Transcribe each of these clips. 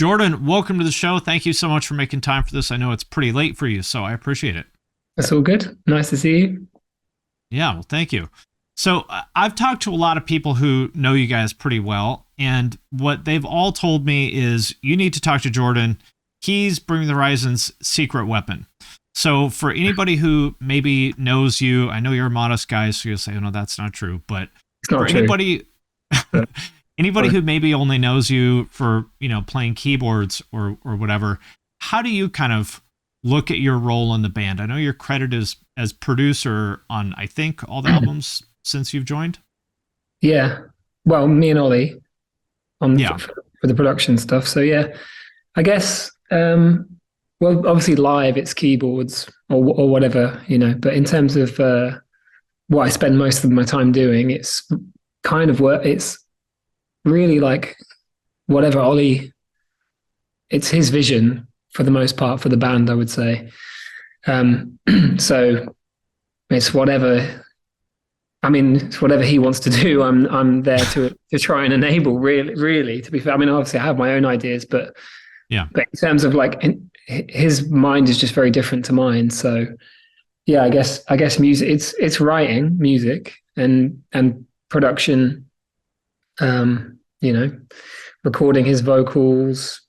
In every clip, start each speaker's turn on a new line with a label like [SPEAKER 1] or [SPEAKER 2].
[SPEAKER 1] Jordan, welcome to the show. Thank you so much for making time for this. I know it's pretty late for you, so I appreciate it.
[SPEAKER 2] That's all good. Nice to see you.
[SPEAKER 1] Yeah, well, thank you. So I've talked to a lot of people who know you guys pretty well, and what they've all told me is you need to talk to Jordan. He's Bring the Horizon's secret weapon. So for anybody who maybe knows you, I know you're a modest guy, so you'll say, oh, no, that's not true. But
[SPEAKER 2] It's not
[SPEAKER 1] for
[SPEAKER 2] true.
[SPEAKER 1] anybody who maybe only knows you for, playing keyboards or whatever, how do you kind of look at your role in the band? I know you're credited as producer on, I think, all the albums since you've joined.
[SPEAKER 2] Yeah. Well, me and Oli for the production stuff. So yeah, I guess, well, obviously live it's keyboards or whatever, but in terms of what I spend most of my time doing, it's kind of work. It's really like whatever Oli, it's his vision for the most part for the band, I would say. So it's whatever. I mean, it's whatever he wants to do. I'm there to try and enable. Really, to be fair. I mean, obviously, I have my own ideas, but in terms of like his mind is just very different to mine. So yeah, I guess music. It's writing music and production. Recording his vocals.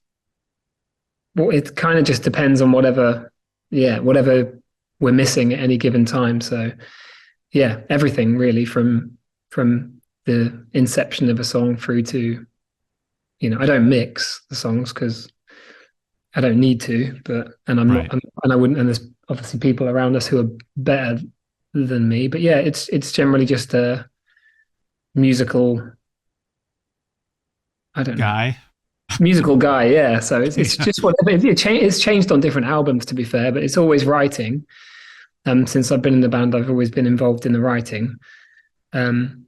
[SPEAKER 2] Well, it kind of just depends on whatever we're missing at any given time. So yeah, everything really from the inception of a song through to, I don't mix the songs because I don't need to, and I'm not, and I wouldn't, and there's obviously people around us who are better than me, but yeah, it's generally just a musical, I don't know. Musical guy, yeah. So it's just whatever. It's changed on different albums, to be fair, but it's always writing. Since I've been in the band, I've always been involved in the writing, and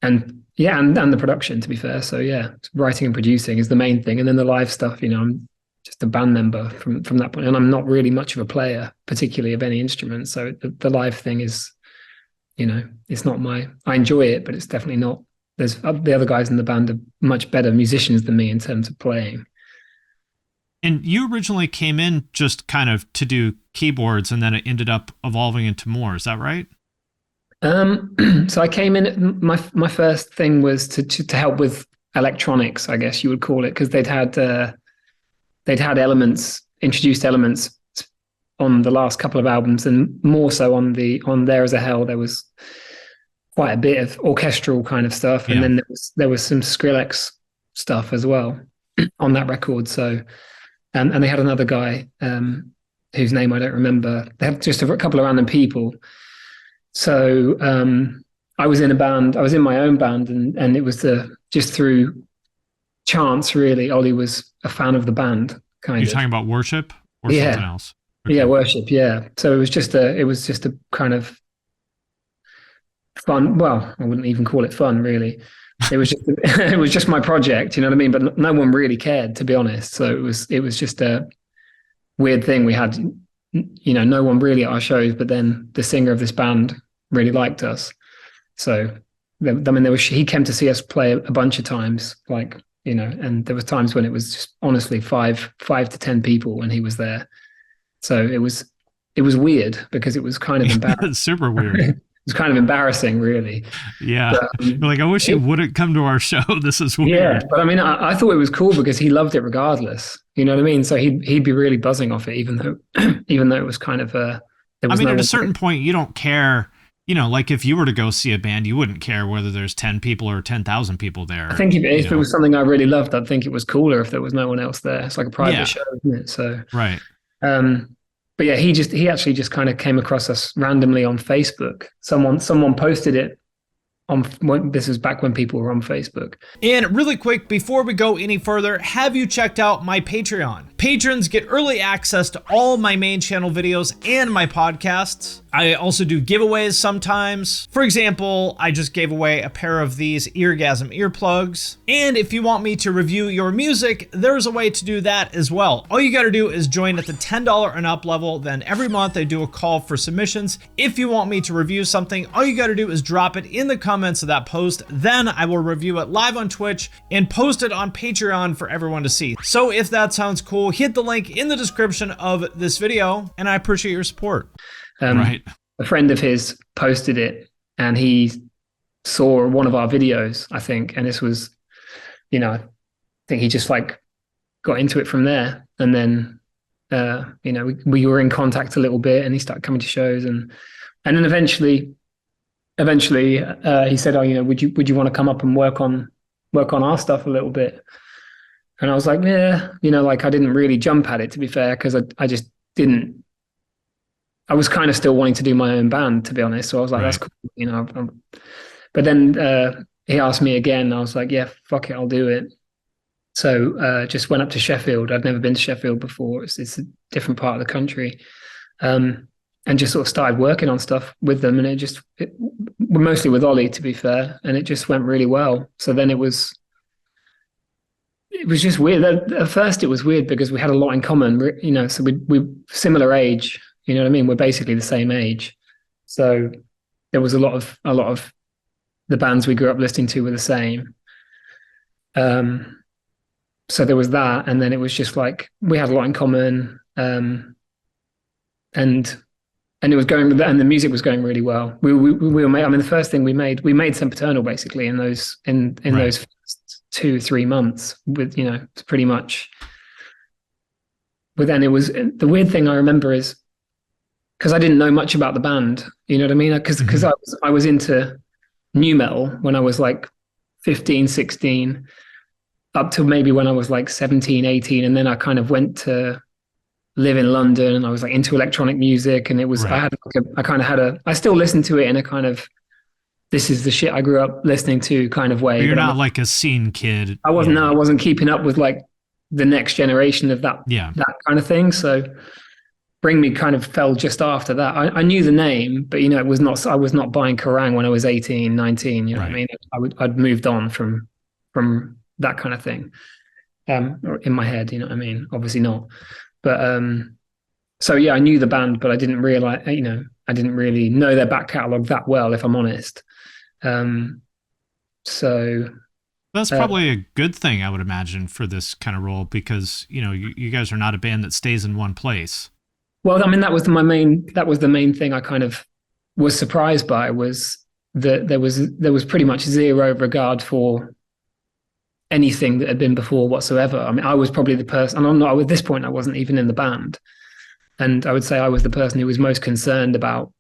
[SPEAKER 2] the production, to be fair. So yeah, writing and producing is the main thing, and then the live stuff. I'm just a band member from that point, and I'm not really much of a player, particularly of any instrument. So the live thing is, it's not I enjoy it, but it's definitely not. There's the other guys in the band are much better musicians than me in terms of playing.
[SPEAKER 1] And you originally came in just kind of to do keyboards, and then it ended up evolving into more. Is that right?
[SPEAKER 2] So I came in. My first thing was to help with electronics, I guess you would call it, because they'd had introduced elements on the last couple of albums, and more so on There Is a Hell. There was quite a bit of orchestral kind of stuff, and then there was some Skrillex stuff as well on that record. So, and they had another guy whose name I don't remember. They had just a couple of random people. So I was in a band. I was in my own band, and it was just through chance, really. Oli was a fan of the band.
[SPEAKER 1] You're talking about Worship or something else?
[SPEAKER 2] Okay. Yeah, Worship. Yeah. So it was just a kind of fun. Well, I wouldn't even call it fun, really. It was just my project, you know what I mean? But no one really cared, to be honest. So it was just a weird thing. We had, no one really at our shows, but then the singer of this band really liked us. So, I mean, he came to see us play a bunch of times, and there was times when it was just honestly 5 to 10 people when he was there. So it was weird because it was kind of embarrassing.
[SPEAKER 1] It's super weird.
[SPEAKER 2] It's kind of embarrassing, really.
[SPEAKER 1] Yeah. But, I wish he wouldn't come to our show. This is weird.
[SPEAKER 2] Yeah. But I mean, I thought it was cool because he loved it regardless. You know what I mean? So he'd be really buzzing off it, even though it was kind of at
[SPEAKER 1] a certain point, you don't care, if you were to go see a band, you wouldn't care whether there's 10 people or 10,000 people there.
[SPEAKER 2] I think if it was something I really loved, I'd think it was cooler if there was no one else there. It's like a private show, isn't it? So,
[SPEAKER 1] right.
[SPEAKER 2] But yeah, he actually just kind of came across us randomly on Facebook. Someone posted it this was back when people were on Facebook.
[SPEAKER 3] And really quick, before we go any further, have you checked out my Patreon?
[SPEAKER 1] Patrons get early access to all my main channel videos and my podcasts. I also do giveaways sometimes. For example, I just gave away a pair of these Eargasm earplugs. And if you want me to review your music, there's a way to do that as well. All you gotta do is join at the $10 and up level. Then every month I do a call for submissions. If you want me to review something, all you gotta do is drop it in the comments of that post. Then I will review it live on Twitch and post it on Patreon for everyone to see. So if that sounds cool, hit the link in the description of this video, and I appreciate your support. Right.
[SPEAKER 2] A friend of his posted it, and he saw one of our videos, I think, and this was, I think he just like got into it from there. And then, we were in contact a little bit, and he started coming to shows, and then eventually, he said, "Oh, would you want to come up and work on our stuff a little bit?" And I was like, "Yeah," I didn't really jump at it, to be fair, because I just didn't. I was kind of still wanting to do my own band, to be honest. So I was like, That's cool, But then he asked me again. I was like, yeah, fuck it, I'll do it. So just went up to Sheffield. I'd never been to Sheffield before. It's a different part of the country. And just sort of started working on stuff with them. And mostly with Oli, to be fair. And it just went really well. So then it was just weird. At first it was weird because we had a lot in common, so we similar age. You know what I mean? We're basically the same age. So there was a lot of the bands we grew up listening to were the same. So there was that. And then it was just like, we had a lot in common. And it was going, and the music was going really well. We were made, the first thing we made Sempiternal basically in those first 2-3 months with, pretty much. But then it was, the weird thing I remember is, because I didn't know much about the band, you know what I mean? Because I was into nu metal when I was like 15, 16, up to maybe when I was like 17, 18. And then I kind of went to live in London, and I was like into electronic music. And it was, I still listen to it in a kind of, this is the shit I grew up listening to kind of way.
[SPEAKER 1] But you're not like a scene kid.
[SPEAKER 2] I wasn't keeping up with like the next generation of that kind of thing. So Bring Me kind of fell just after that. I knew the name, but I was not buying Kerrang when I was 18, 19. You know what I mean? I'd moved on from that kind of thing. In my head, you know what I mean? Obviously not. But so yeah, I knew the band, but I didn't realize, I didn't really know their back catalogue that well, if I'm honest. So
[SPEAKER 1] that's probably a good thing, I would imagine, for this kind of role, because you guys are not a band that stays in one place.
[SPEAKER 2] Well, that was the main thing I kind of was surprised by, was that there was pretty much zero regard for anything that had been before whatsoever. I was probably the person, and at this point I wasn't even in the band, and I would say I was the person who was most concerned about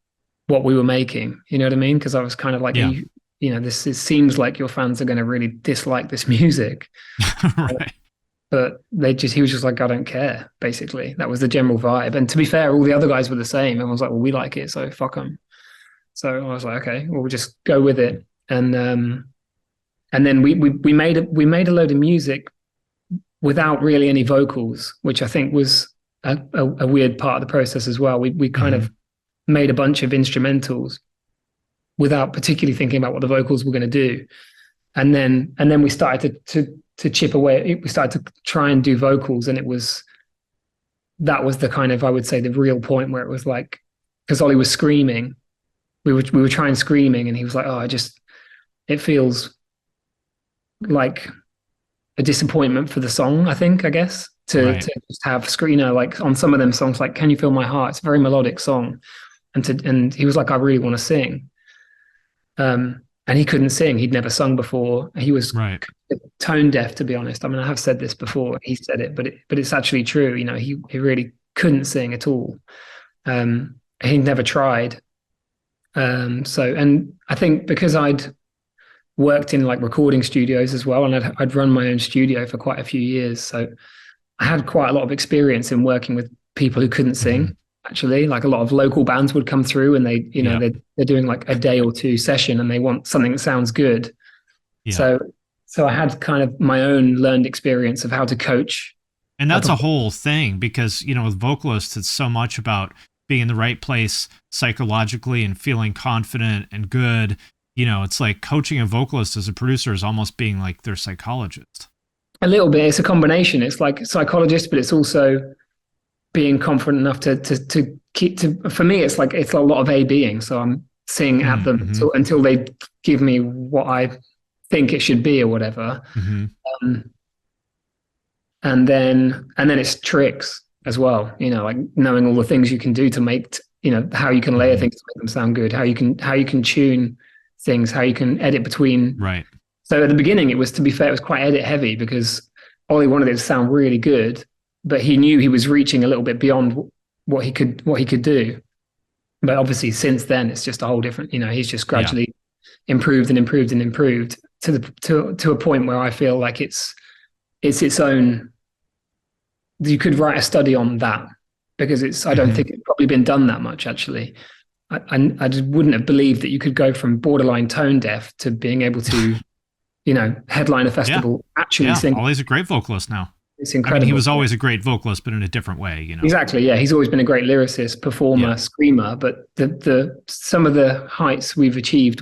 [SPEAKER 2] what we were making. You know what I mean? Because I was kind of like, it seems like your fans are going to really dislike this music.
[SPEAKER 1] Right.
[SPEAKER 2] But he was just like, I don't care, basically. That was the general vibe. And to be fair, all the other guys were the same. Everyone was like, well, we like it, so fuck them. So I was like, okay, well, we'll just go with it. And then we made a load of music without really any vocals, which I think was a weird part of the process as well. We kind of made a bunch of instrumentals without particularly thinking about what the vocals were going to do. And then we started to chip away. We started to try and do vocals, and that was the kind of, I would say, the real point where it was like, because Oli was screaming, we were trying screaming, and he was like, oh, it feels like a disappointment for the song, I guess, to just have like on some of them songs, like Can You Feel My Heart? It's a very melodic song. And he was like, I really want to sing. And he couldn't sing. He'd never sung before. He was tone deaf, to be honest. I have said this before. He said it, but it's actually true. He really couldn't sing at all. He never tried. And I think because I'd worked in like recording studios as well, and I'd run my own studio for quite a few years, so I had quite a lot of experience in working with people who couldn't sing. Actually, like a lot of local bands would come through, and they're doing like a day or two session, and they want something that sounds good. So I had kind of my own learned experience of how to coach
[SPEAKER 1] And that's a whole thing because, with vocalists, it's so much about being in the right place psychologically and feeling confident and good. It's like coaching a vocalist as a producer is almost being like their psychologist.
[SPEAKER 2] A little bit. It's a combination. It's like psychologist, but it's also being confident enough to keep for me, it's a lot of A-Being. So I'm singing at them until they give me what I think it should be or whatever. And then it's tricks as well, like knowing all the things you can do to make, how you can layer things to make them sound good, how you can tune things, how you can edit between.
[SPEAKER 1] Right.
[SPEAKER 2] So at the beginning, it was, to be fair, it was quite edit heavy because Oli wanted it to sound really good, but he knew he was reaching a little bit beyond what he could do. But obviously since then, it's just a whole different, he's just gradually improved and improved and improved to a point where I feel like it's its own. You could write a study on that because I don't think it's probably been done that much actually. I just wouldn't have believed that you could go from borderline tone deaf to being able to, headline a festival, actually sing.
[SPEAKER 1] Oli's a great vocalist now.
[SPEAKER 2] It's incredible.
[SPEAKER 1] I mean, he was always a great vocalist, but in a different way,
[SPEAKER 2] Exactly. Yeah. He's always been a great lyricist, performer, screamer, but some of the heights he's achieved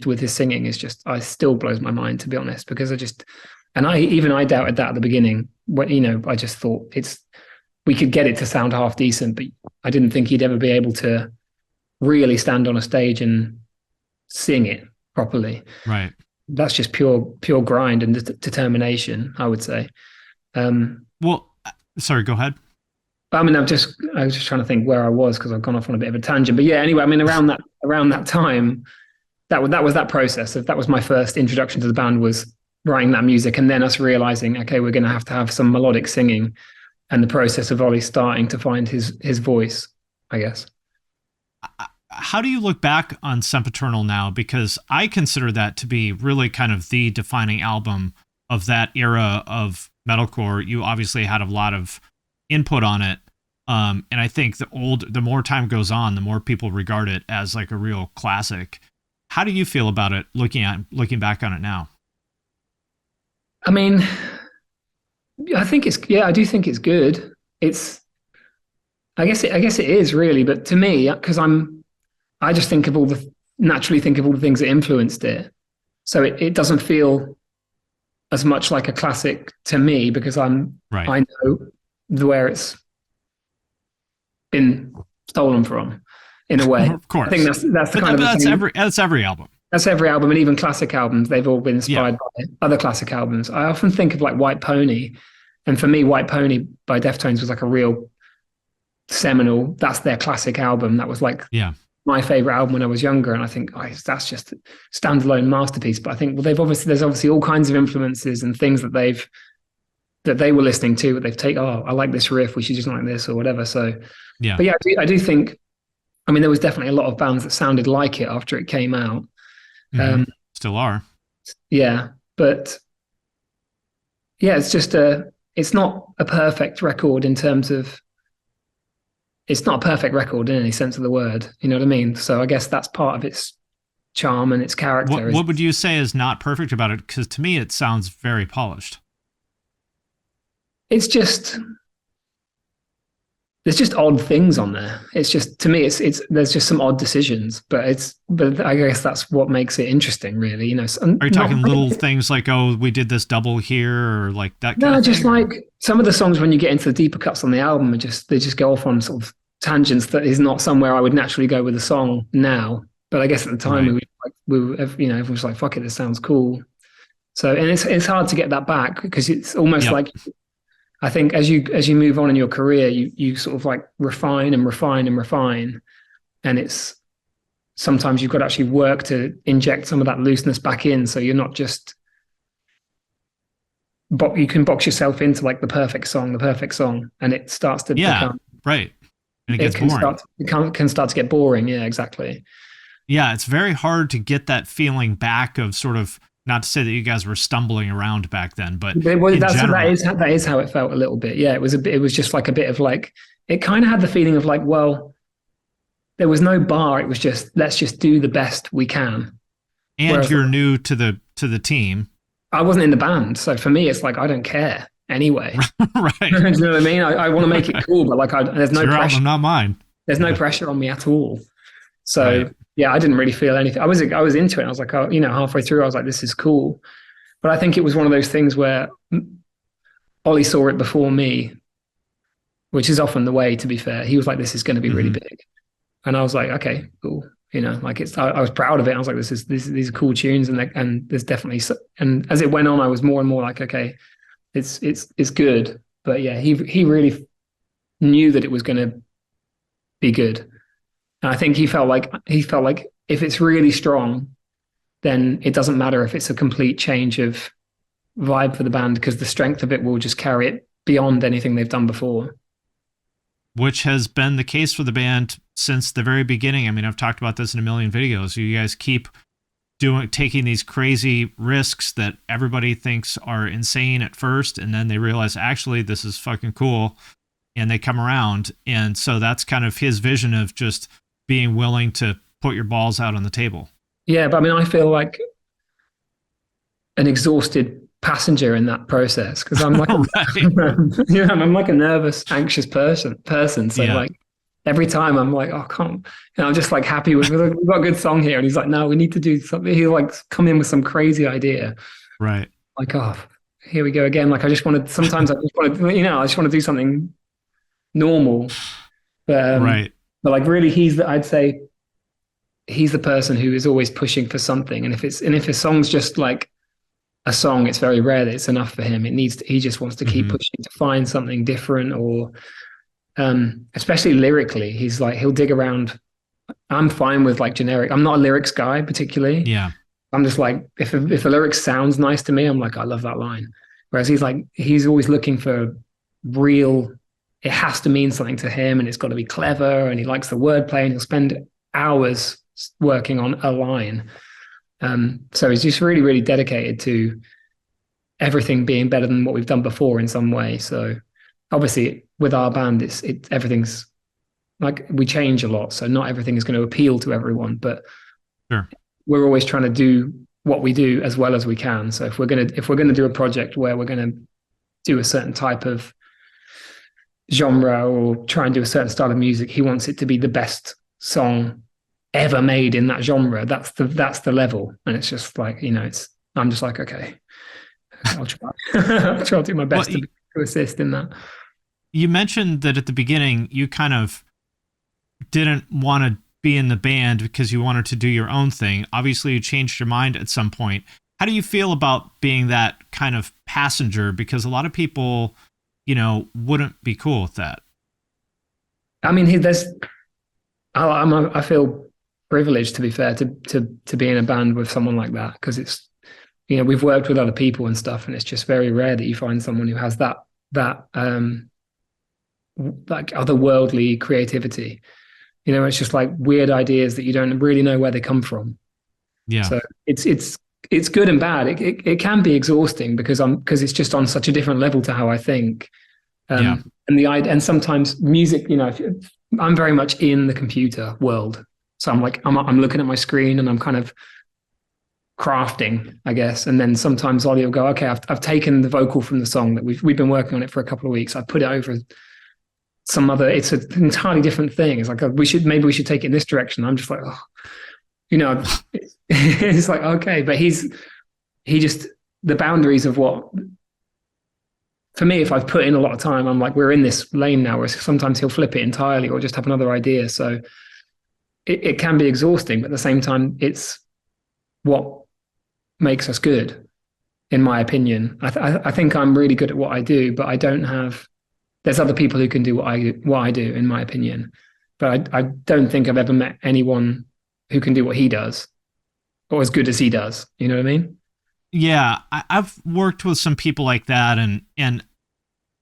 [SPEAKER 2] with his singing is just, I still blows my mind, to be honest, because I doubted that at the beginning. I just thought we could get it to sound half decent, but I didn't think he'd ever be able to really stand on a stage and sing it properly.
[SPEAKER 1] Right.
[SPEAKER 2] That's just pure grind and determination, I would say.
[SPEAKER 1] Well, sorry, go ahead.
[SPEAKER 2] I mean, I was just trying to think where I was because I've gone off on a bit of a tangent. But yeah, anyway, I mean, around that time, that was that process that was my first introduction to the band, was writing that music, and then us realizing, okay, we're going to have some melodic singing, and the process of Oli starting to find his voice, I guess.
[SPEAKER 1] How do you look back on Sempiternal now? Because I consider that to be really kind of the defining album of that era of metalcore. You obviously had a lot of input on it. And I think the more time goes on, the more people regard it as like a real classic. How do you feel about it looking back on it now?
[SPEAKER 2] I mean, I do think it's good. I guess it is really, but to me, because I just naturally think of all the things that influenced it. So it doesn't feel as much like a classic to me because I know where it's been stolen from, in a way.
[SPEAKER 1] Of course.
[SPEAKER 2] I think that's the kind of
[SPEAKER 1] that's
[SPEAKER 2] thing.
[SPEAKER 1] That's every album.
[SPEAKER 2] That's every album, and even classic albums, they've all been inspired by other classic albums. I often think of like White Pony, and for me, White Pony by Deftones was like a real seminal. That's their classic album. That was like my favorite album when I was younger, and I think that's just a standalone masterpiece. But I think there's obviously all kinds of influences and things that they were listening to, but they've taken. Oh, I like this riff. We should just like this or whatever. So but yeah, I do think. I mean, there was definitely a lot of bands that sounded like it after it came out.
[SPEAKER 1] Still are.
[SPEAKER 2] Yeah, but yeah, it's not a perfect record in terms of. It's not a perfect record in any sense of the word. You know what I mean? So I guess that's part of its charm and its character.
[SPEAKER 1] What would you say is not perfect about it? Because to me, it sounds very polished.
[SPEAKER 2] It's just, there's just odd things on there. It's just, to me, there's just some odd decisions, but I guess that's what makes it interesting, really. Are
[SPEAKER 1] you talking little things like, oh, we did this double here, or like that?
[SPEAKER 2] No, just like some of the songs when you get into the deeper cuts on the album, they just go off on sort of tangents that is not somewhere I would naturally go with a song now. But I guess at the time everyone was like, fuck it, this sounds cool. So, and it's hard to get that back because it's almost like, I think as you move on in your career, you sort of like refine and refine and refine. And it's sometimes you've got to actually work to inject some of that looseness back in. So you're not just, you can box yourself into like the perfect song, and it starts to become,
[SPEAKER 1] right. And it gets boring.
[SPEAKER 2] It can start to get boring. Yeah, exactly.
[SPEAKER 1] Yeah, it's very hard to get that feeling back of sort of, not to say that you guys were stumbling around back then, but
[SPEAKER 2] that is how it felt a little bit. Yeah, it was just like a bit of like, it kind of had the feeling of like, well, there was no bar. It was just, let's just do the best we can.
[SPEAKER 1] And you're new to the team.
[SPEAKER 2] I wasn't in the band. So for me, it's like, I don't care. anyway.
[SPEAKER 1] Right.
[SPEAKER 2] Do you know what I mean? I want to make it cool, but like, there's
[SPEAKER 1] It's
[SPEAKER 2] no
[SPEAKER 1] your
[SPEAKER 2] pressure.
[SPEAKER 1] album, not mine.
[SPEAKER 2] There's no pressure on me at all. So
[SPEAKER 1] Right.
[SPEAKER 2] yeah, I didn't really feel anything. I was into it. I was like, oh, halfway through, I was like, this is cool. But I think it was one of those things where Ollie saw it before me, which is often the way, to be fair. He was like, this is going to be really big. And I was like, okay, cool. Like I was proud of it. I was like, these are cool tunes. And there's definitely, and as it went on, I was more and more like, okay, it's good. But yeah, he really knew that it was going to be good. And I think he felt like if it's really strong, then it doesn't matter if it's a complete change of vibe for the band, because the strength of it will just carry it beyond anything they've done before.
[SPEAKER 1] Which has been the case for the band since the very beginning. I mean, I've talked about this in a million videos. You guys keep taking these crazy risks that everybody thinks are insane at first, and then they realize, actually, this is fucking cool, and they come around. And so that's kind of his vision of just being willing to put your balls out on the table.
[SPEAKER 2] Yeah, but I mean, I feel like an exhausted passenger in that process, because I'm like,
[SPEAKER 1] Right.
[SPEAKER 2] I'm like a nervous, anxious person. So
[SPEAKER 1] Yeah.
[SPEAKER 2] like every time I'm like, oh, come, I'm just like happy with, we've got a good song here, and he's like, no, we need to do something. He'll like come in with some crazy idea.
[SPEAKER 1] Right.
[SPEAKER 2] Like, oh, here we go again. Like, sometimes I just want to, I just want to do something normal.
[SPEAKER 1] Right.
[SPEAKER 2] But like really, I'd say he's the person who is always pushing for something. And if a song's just like a song, it's very rare that it's enough for him. He just wants to keep pushing to find something different, or especially lyrically, he'll dig around. I'm fine with like generic. I'm not a lyrics guy particularly.
[SPEAKER 1] Yeah.
[SPEAKER 2] I'm just like, if the lyrics sounds nice to me, I'm like, I love that line. Whereas he's always looking for real, it has to mean something to him, and it's got to be clever, and he likes the wordplay, and he'll spend hours working on a line. So he's just really, really dedicated to everything being better than what we've done before in some way. So obviously with our band, everything's like, we change a lot. So not everything is going to appeal to everyone, but
[SPEAKER 1] sure,
[SPEAKER 2] we're always trying to do what we do as well as we can. So if we're going to do a project where we're going to do a certain type of genre or try and do a certain style of music, he wants it to be the best song ever made in that genre. That's the level. And it's just like, I'm just like, okay, I'll try. I'll try to do my best to assist in that.
[SPEAKER 1] You mentioned that at the beginning you kind of didn't want to be in the band because you wanted to do your own thing. Obviously you changed your mind at some point. How do you feel about being that kind of passenger? Because a lot of people, wouldn't be cool with that.
[SPEAKER 2] I mean, I feel privileged, to be fair, to be in a band with someone like that, because it's, we've worked with other people and stuff, and it's just very rare that you find someone who has that like otherworldly creativity. It's just like weird ideas that you don't really know where they come from.
[SPEAKER 1] Yeah.
[SPEAKER 2] So it's good and bad. It can be exhausting because it's just on such a different level to how I think. And sometimes music, I'm very much in the computer world. So I'm looking at my screen and I'm kind of crafting, I guess. And then sometimes Ollie will go, okay, I've taken the vocal from the song that we've been working on it for a couple of weeks. I put it over some other, it's an entirely different thing. It's like, we should take it in this direction. I'm just like, oh, it's like, okay, but the boundaries of what, for me, if I've put in a lot of time, I'm like, we're in this lane now, where sometimes he'll flip it entirely or just have another idea. So it can be exhausting, but at the same time, it's what makes us good, in my opinion. I think I'm really good at what I do, but there's other people who can do what I do, in my opinion. But I don't think I've ever met anyone who can do what he does, or as good as he does. You know what I mean?
[SPEAKER 1] Yeah, I've worked with some people like that, and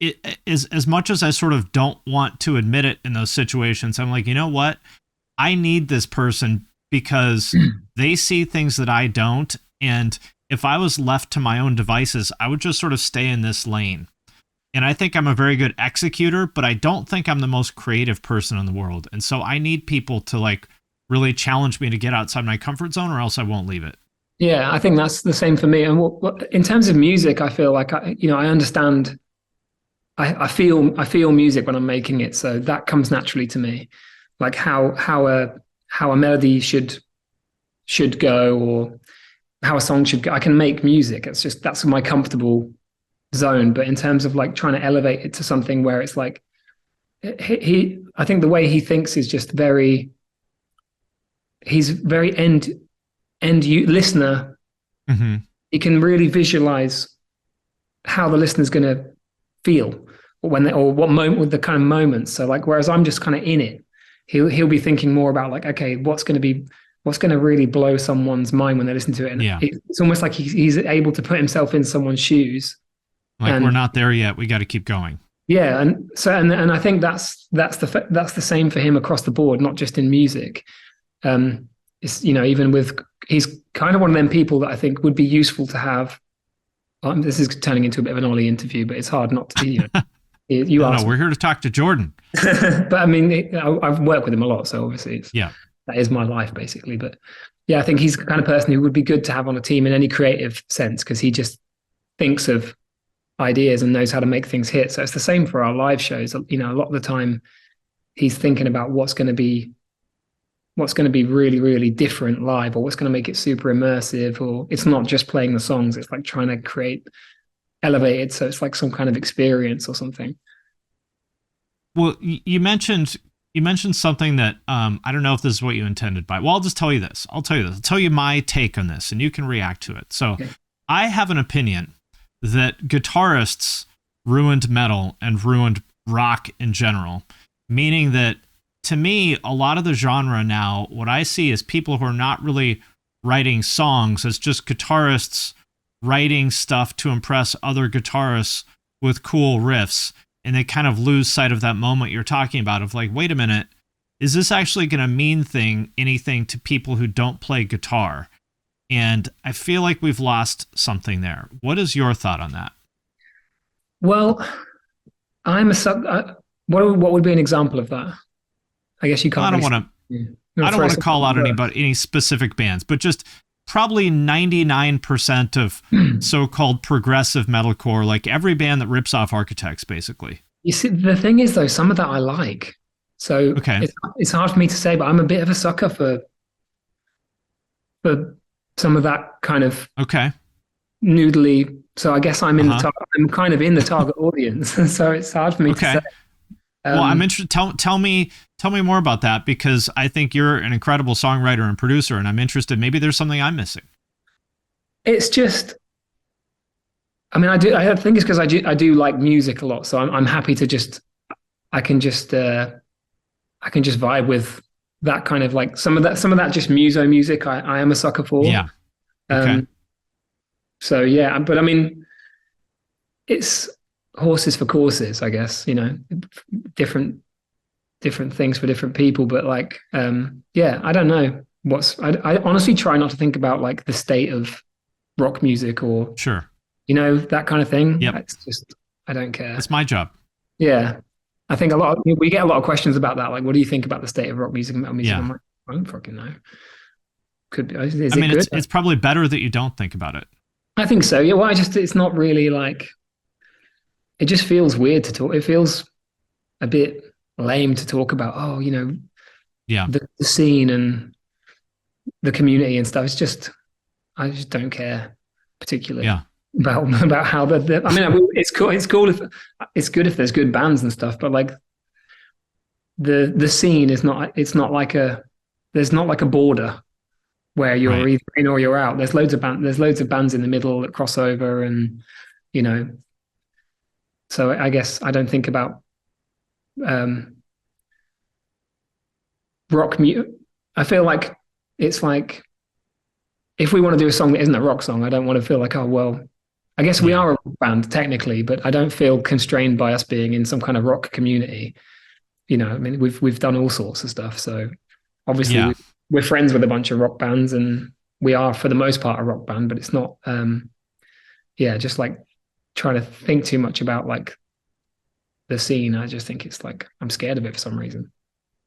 [SPEAKER 1] it is, as much as I sort of don't want to admit it in those situations, I'm like, you know what? I need this person because they see things that I don't, and if I was left to my own devices, I would just sort of stay in this lane. And I think I'm a very good executor, but I don't think I'm the most creative person in the world. And so I need people to like really challenge me to get outside my comfort zone, or else I won't leave it.
[SPEAKER 2] Yeah, I think that's the same for me. And in terms of music, I feel like I understand I feel music when I'm making it, so that comes naturally to me, like how a melody should go, or how a song should go. I can make music. It's just that's my comfortable zone. But in terms of like trying to elevate it to something where it's like I think the way he thinks is just very. He's very listener.
[SPEAKER 1] Mm-hmm.
[SPEAKER 2] He can really visualize how the listener's going to feel or what moment with the kind of moments. So like, whereas I'm just kind of in it, he'll be thinking more about like, okay, what's going to really blow someone's mind when they listen to it. And it's almost like he's able to put himself in someone's shoes.
[SPEAKER 1] Like, we're not there yet. We got to keep going.
[SPEAKER 2] Yeah. And so, and I think that's the same for him across the board, not just in music. It's, even with, he's kind of one of them people that I think would be useful to have. This is turning into a bit of an Oli interview, but it's hard not to,
[SPEAKER 1] No, we're here to talk to Jordan.
[SPEAKER 2] But I mean, I've worked with him a lot, so obviously that is my life basically. But yeah, I think he's the kind of person who would be good to have on a team in any creative sense, because he just thinks of ideas and knows how to make things hit. So it's the same for our live shows. A lot of the time he's thinking about what's going to be really, really different live, or what's going to make it super immersive, or it's not just playing the songs. It's like trying to elevate it. So it's like some kind of experience or something.
[SPEAKER 1] Well, you mentioned something that I don't know if this is what you intended by. Well, I'll just tell you this. I'll tell you my take on this, and you can react to it. So okay. I have an opinion that guitarists ruined metal and ruined rock in general, meaning that to me, a lot of the genre now, what I see is people who are not really writing songs. It's just guitarists writing stuff to impress other guitarists with cool riffs. And they kind of lose sight of that moment you're talking about of like, wait a minute, is this actually going to mean anything to people who don't play guitar? And I feel like we've lost something there. What is your thought on that?
[SPEAKER 2] Well, what would be an example of that? I guess you can't.
[SPEAKER 1] I don't want to call out any specific bands, but just probably 99% of so-called progressive metalcore, like every band that rips off Architects, basically.
[SPEAKER 2] You see, the thing is, though, some of that I like. So okay. It's hard for me to say, but I'm a bit of a sucker for some of that kind of noodly. So I guess I'm I'm kind of in the target audience. So it's hard for me to say.
[SPEAKER 1] Well, I'm interested. Tell me more about that, because I think you're an incredible songwriter and producer, and I'm interested. Maybe there's something I'm missing.
[SPEAKER 2] It's just, I mean, I think it's because I do like music a lot, so I'm happy to I can just vibe with that kind of like some of that just muso music. I am a sucker for.
[SPEAKER 1] Yeah. Okay.
[SPEAKER 2] So yeah, but I mean, it's horses for courses, I guess, different things for different people. But like, I don't know I honestly try not to think about like the state of rock music or that kind of thing.
[SPEAKER 1] Yep.
[SPEAKER 2] It's just, I don't care.
[SPEAKER 1] That's my job.
[SPEAKER 2] Yeah. I think we get a lot of questions about that. Like, what do you think about the state of rock music and metal music? Yeah. I'm like, I don't fucking know. Could be.
[SPEAKER 1] It's probably better that you don't think about it.
[SPEAKER 2] I think so. Yeah. Well, it's not really like, it just feels weird to talk. It feels a bit lame to talk about, the scene and the community and stuff. It's just, I just don't care particularly about how it's cool. It's cool it's good if there's good bands and stuff, but like the scene is not, there's not like a border where you're either in or you're out. There's loads of bands in the middle that cross over, and, so I guess I don't think about rock music. I feel like it's like, if we want to do a song that isn't a rock song, I don't want to feel like, oh, well, I guess we are a rock band technically, but I don't feel constrained by us being in some kind of rock community. I mean, we've done all sorts of stuff. So obviously we're friends with a bunch of rock bands, and we are for the most part a rock band, but it's not, just like trying to think too much about like the scene. I just think it's like, I'm scared of it for some reason.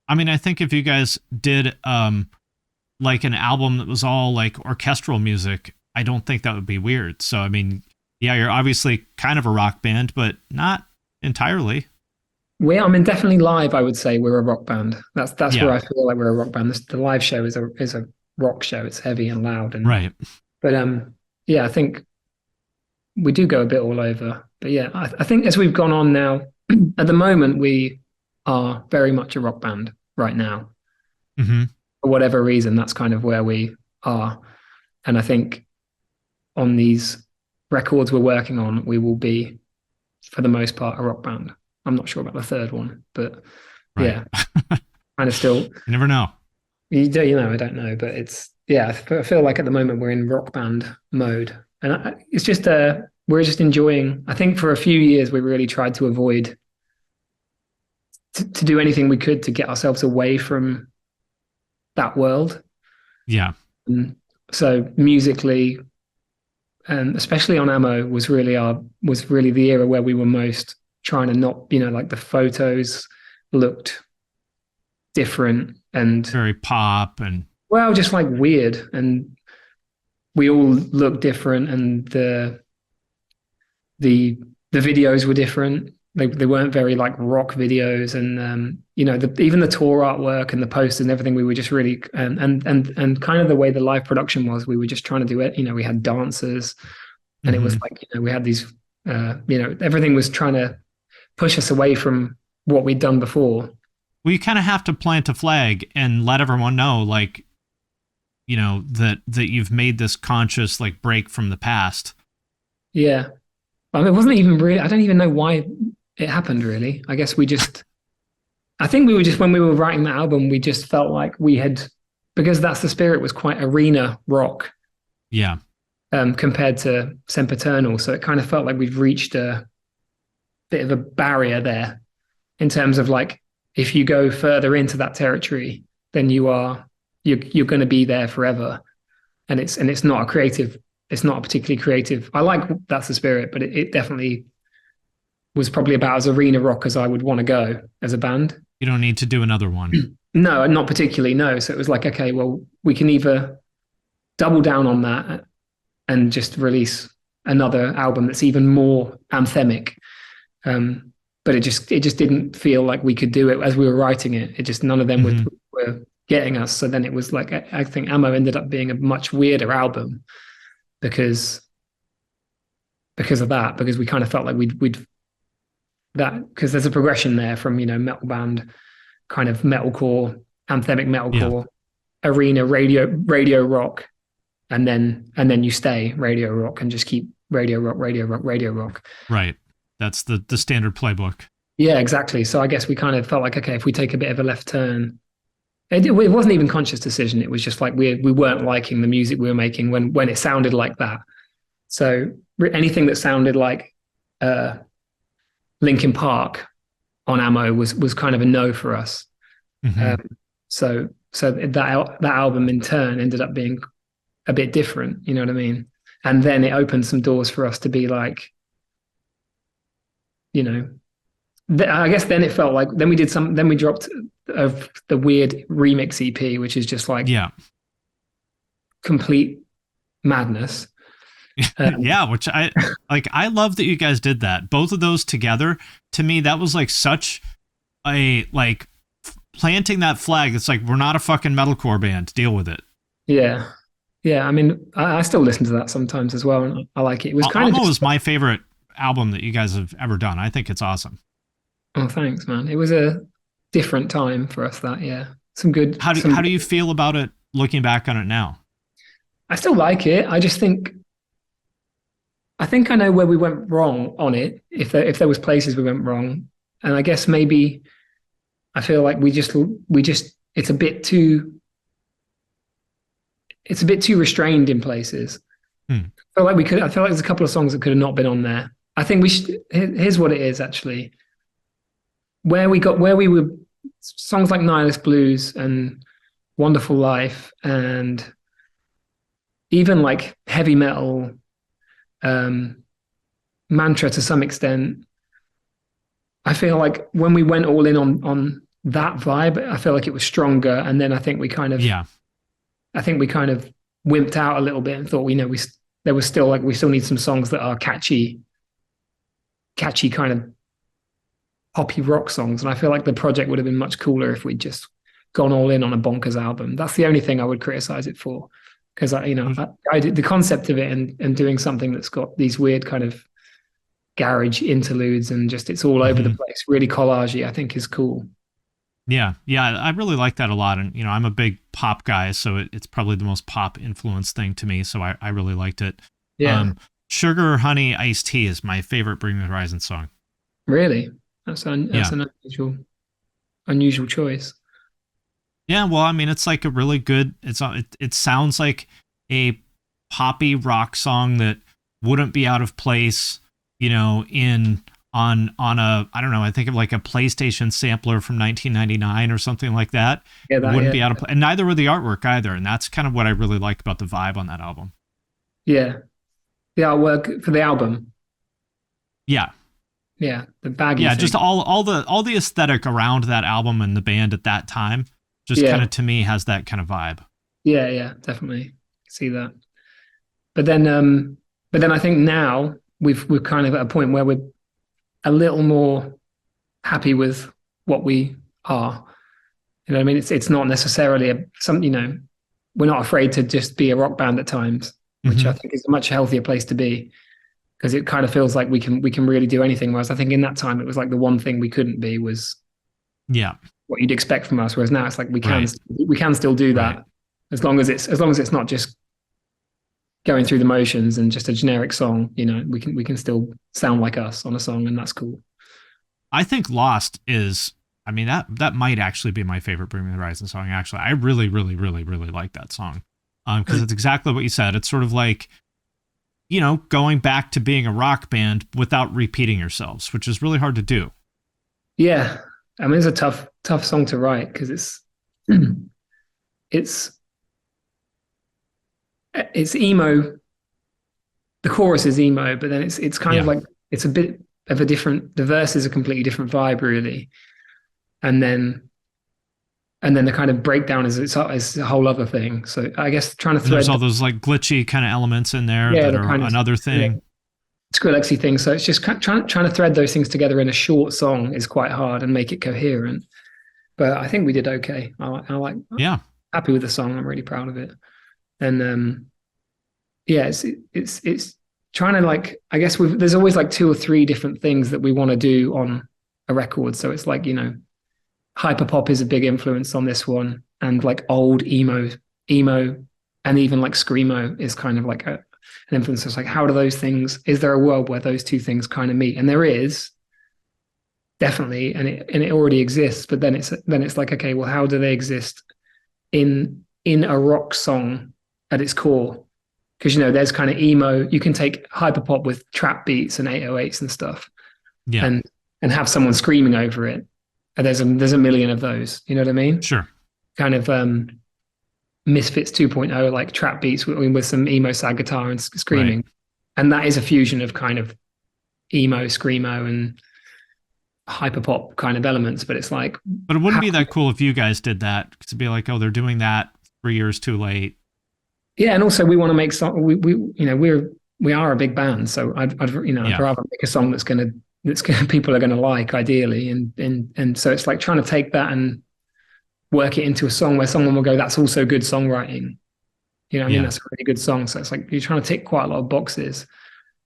[SPEAKER 1] I mean, I think if you guys did like an album that was all like orchestral music, I don't think that would be weird. So, I mean, yeah, you're obviously kind of a rock band, but not entirely.
[SPEAKER 2] I mean, definitely live. I would say we're a rock band. That's where
[SPEAKER 1] Yeah.
[SPEAKER 2] I feel like we're a rock band. The live show is a rock show. It's heavy and loud,
[SPEAKER 1] Right.
[SPEAKER 2] but yeah, I think we do go a bit all over. But yeah, I think as we've gone on now, at the moment we are very much a rock band right now.
[SPEAKER 1] Hmm.
[SPEAKER 2] For whatever reason, that's kind of where we are. And I think on these records we're working on, we will be, for the most part, a rock band. I'm not sure about the third one, but
[SPEAKER 1] Right.
[SPEAKER 2] yeah, kind of still.
[SPEAKER 1] You never know.
[SPEAKER 2] I don't know, but it's yeah. I feel like at the moment we're in rock band mode, and it's just we're just enjoying. I think for a few years we really tried to avoid to do anything we could to get ourselves away from that world.
[SPEAKER 1] Yeah.
[SPEAKER 2] And so musically, especially on Ammo, was really the era where we were most trying to not, like the photos looked different and
[SPEAKER 1] Very pop and
[SPEAKER 2] well, just like weird, and we all looked different, and the videos were different. They weren't very like rock videos, and even the tour artwork and the posters and everything. We were just really and kind of the way the live production was. We were just trying to do it. We had dancers, and it was like we had these. Everything was trying to push us away from what we'd done before.
[SPEAKER 1] we kind of have to plant a flag and let everyone know, like, that you've made this conscious like break from the past.
[SPEAKER 2] Yeah. I mean, it wasn't even really, I don't even know why it happened, really. I guess I think we were just, when we were writing the album, we just felt like because That's the Spirit was quite arena rock.
[SPEAKER 1] Yeah.
[SPEAKER 2] Compared to Sempiternal. So it kind of felt like we've reached a bit of a barrier there in terms of like, if you go further into that territory, then you're going to be there forever. And it's not a particularly creative. I like That's the Spirit, but it definitely was probably about as arena rock as I would want to go as a band.
[SPEAKER 1] You don't need to do another one.
[SPEAKER 2] No, not particularly. No. So it was like, okay, well, we can either double down on that and just release another album that's even more anthemic. But it just didn't feel like we could do it as we were writing it. It just, none of them were getting us. So then it was like, I think Ammo ended up being a much weirder album because of that, because we kind of felt like we'd because there's a progression there from, metal band, kind of metalcore, anthemic metalcore, arena radio rock, and then you stay radio rock and just keep radio rock.
[SPEAKER 1] Right. That's the standard playbook.
[SPEAKER 2] Yeah, exactly. So I guess we kind of felt like, okay, if we take a bit of a left turn, it wasn't even a conscious decision. It was just like we weren't liking the music we were making when it sounded like that. So anything that sounded like Linkin Park on Ammo was kind of a no for us. So that album in turn ended up being a bit different, you know what I mean? And then it opened some doors for us to be like, I guess then it felt like, then we dropped the weird remix EP, which is just like complete madness.
[SPEAKER 1] Yeah, which I like. I love that you guys did that. Both of those together, to me, that was like such a like planting that flag. It's like, we're not a fucking metalcore band. Deal with it.
[SPEAKER 2] Yeah. Yeah, I mean, I still listen to that sometimes as well, and I like it. It was kind of
[SPEAKER 1] almost my favorite album that you guys have ever done. I think it's awesome.
[SPEAKER 2] Oh, thanks, man. It was a different time for us. That some good.
[SPEAKER 1] How do you feel about it looking back on it now?
[SPEAKER 2] I still like it. I think I know where we went wrong on it. If there was places we went wrong, and I guess maybe I feel like we just it's a bit too restrained in places. I feel like there's a couple of songs that could have not been on there. I think here's what it is actually. Where we were, songs like Nihilist Blues and Wonderful Life, and even like heavy metal, Mantra to some extent. I feel like when we went all in on that vibe, I feel like it was stronger. And then I think we kind of wimped out a little bit and thought, there was still like, we still need some songs that are catchy kind of poppy rock songs. And I feel like the project would have been much cooler if we'd just gone all in on a bonkers album. That's the only thing I would criticize it for. Because I did the concept of it and doing something that's got these weird kind of garage interludes and just it's all over the place, really collagey, I think is cool.
[SPEAKER 1] Yeah, I really like that a lot. And, I'm a big pop guy, so it's probably the most pop influenced thing to me. So I really liked it.
[SPEAKER 2] Yeah.
[SPEAKER 1] Sugar Honey Iced Tea is my favorite Bring Me the Horizon song.
[SPEAKER 2] Really? That's an unusual choice.
[SPEAKER 1] Yeah, well, I mean, it's like a really good, it sounds like a poppy rock song that wouldn't be out of place, on a, I don't know, I think of like a PlayStation sampler from 1999 or something like that.
[SPEAKER 2] Yeah,
[SPEAKER 1] wouldn't be out of place. And neither would the artwork either. And that's kind of what I really like about the vibe on that album.
[SPEAKER 2] Yeah. The artwork for the album.
[SPEAKER 1] Yeah.
[SPEAKER 2] Yeah. The baggy.
[SPEAKER 1] Yeah.
[SPEAKER 2] Thing.
[SPEAKER 1] Just all the aesthetic around that album and the band at that time just kind of, to me, has that kind of vibe.
[SPEAKER 2] Yeah, definitely see that. But then I think now we're kind of at a point where we're a little more happy with what we are. You know what I mean? It's not necessarily we're not afraid to just be a rock band at times, which I think is a much healthier place to be, because it kind of feels like we can really do anything. Whereas I think in that time it was like the one thing we couldn't be was what you'd expect from us. Whereas now it's like we can still do that as long as it's not just going through the motions and just a generic song. We can still sound like us on a song, and that's cool.
[SPEAKER 1] I think Lost is, I mean, that might actually be my favorite Bring Me the Horizon song. Actually, I really, really, really, really like that song. Because it's exactly what you said. It's sort of like, going back to being a rock band without repeating yourselves, which is really hard to do.
[SPEAKER 2] Yeah. I mean, it's a tough song to write because it's emo. The chorus is emo, but then it's kind of like, it's a bit of a different, the verse is a completely different vibe, really. And then the kind of breakdown is a whole other thing. So I guess trying to thread,
[SPEAKER 1] there's all those like glitchy kind of elements in there that are another thing.
[SPEAKER 2] Skrillexy thing. So it's just trying to thread those things together in a short song is quite hard and make it coherent. But I think we did okay. Happy with the song. I'm really proud of it. And it's trying to, like, I guess there's always like 2 or 3 different things that we want to do on a record. So it's like, hyperpop is a big influence on this one, and like old emo, and even like screamo is kind of like an influence. It's like, how do those things? Is there a world where those 2 things kind of meet? And there is, definitely, and it already exists. But then it's like, okay, well, how do they exist in a rock song at its core? Because there's kind of emo. You can take hyperpop with trap beats and 808s and stuff, and have someone screaming over it. And there's a million of those. You know what I mean?
[SPEAKER 1] Sure.
[SPEAKER 2] Kind of Misfits 2.0, like trap beats with some emo sad guitar and screaming, and that is a fusion of kind of emo, screamo, and hyperpop kind of elements. But it's like,
[SPEAKER 1] but it wouldn't be that cool if you guys did that, because it'd be like, oh, they're doing that 3 years too late. Yeah,
[SPEAKER 2] and also we want to make song. We are a big band, so I'd rather make a song that's people are going to like, ideally, and so it's like trying to take that and work it into a song where someone will go, that's also good songwriting. I mean, that's a really good song. So it's like you're trying to tick quite a lot of boxes,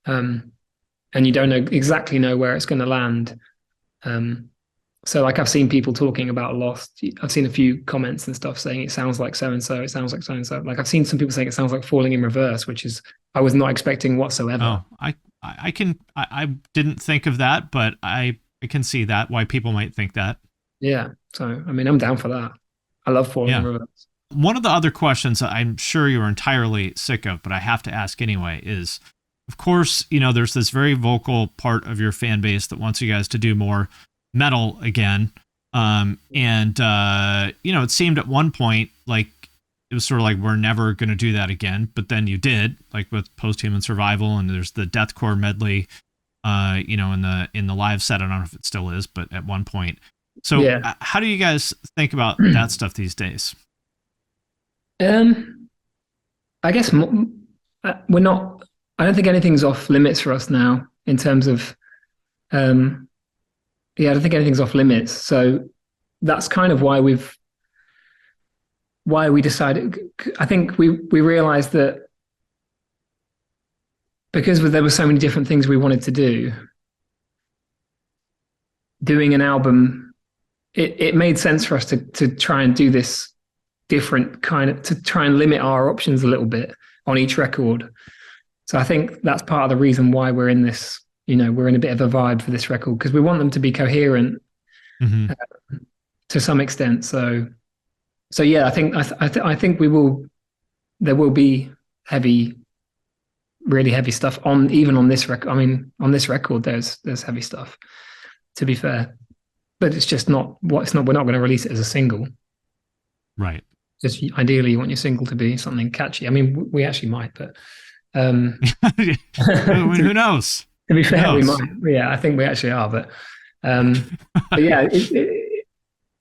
[SPEAKER 2] and you don't exactly know where it's going to land. So like I've seen people talking about Lost. I've seen a few comments and stuff saying it sounds like so and so. It sounds like so and so. Like I've seen some people saying it sounds like Falling in Reverse, which is I was not expecting whatsoever.
[SPEAKER 1] Oh, I didn't think of that, but I can see that, why people might think that.
[SPEAKER 2] Yeah. So, I mean, I'm down for that. I love Falling in Reverse.
[SPEAKER 1] One of the other questions that I'm sure you're entirely sick of, but I have to ask anyway, is, of course, there's this very vocal part of your fan base that wants you guys to do more metal again. It seemed at one point like it was sort of like, we're never going to do that again. But then you did, like with Post-Human Survival, and there's the deathcore medley, in the live set. I don't know if it still is, but at one point. So how do you guys think about that stuff these days?
[SPEAKER 2] I guess we're not, I don't think anything's off limits for us now in terms of yeah, I don't think anything's off limits. So that's kind of why we decided. I think we realized that because there were so many different things we wanted to do, doing an album, it made sense for us to try and do this different kind of, to try and limit our options a little bit on each record. So I think that's part of the reason why we're in this, we're in a bit of a vibe for this record, because we want them to be coherent to some extent. So yeah, I think there will be really heavy stuff even on this record. I mean, on this record, there's heavy stuff, to be fair, but it's just not we're not going to release it as a single.
[SPEAKER 1] Right.
[SPEAKER 2] Just ideally you want your single to be something catchy. I mean, we actually might, but
[SPEAKER 1] who knows?
[SPEAKER 2] To be fair, we might. Yeah, I think we actually are, but yeah,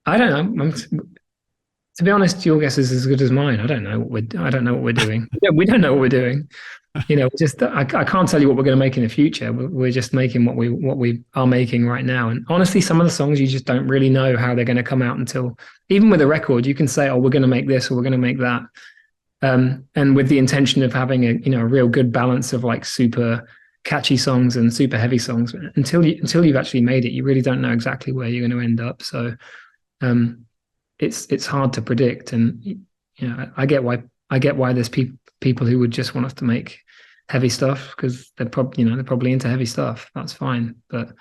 [SPEAKER 2] I don't know. To be honest, your guess is as good as mine. I don't know what we're doing. We don't know what we're doing. I can't tell you what we're going to make in the future. We're just making what we are making right now. And honestly, some of the songs you just don't really know how they're going to come out until, even with a record, you can say, "Oh, we're going to make this or we're going to make that," and with the intention of having a real good balance of like super catchy songs and super heavy songs. Until you've actually made it, you really don't know exactly where you're going to end up. So it's hard to predict. And I get why there's people who would just want us to make heavy stuff, because they're probably into heavy stuff. That's fine. But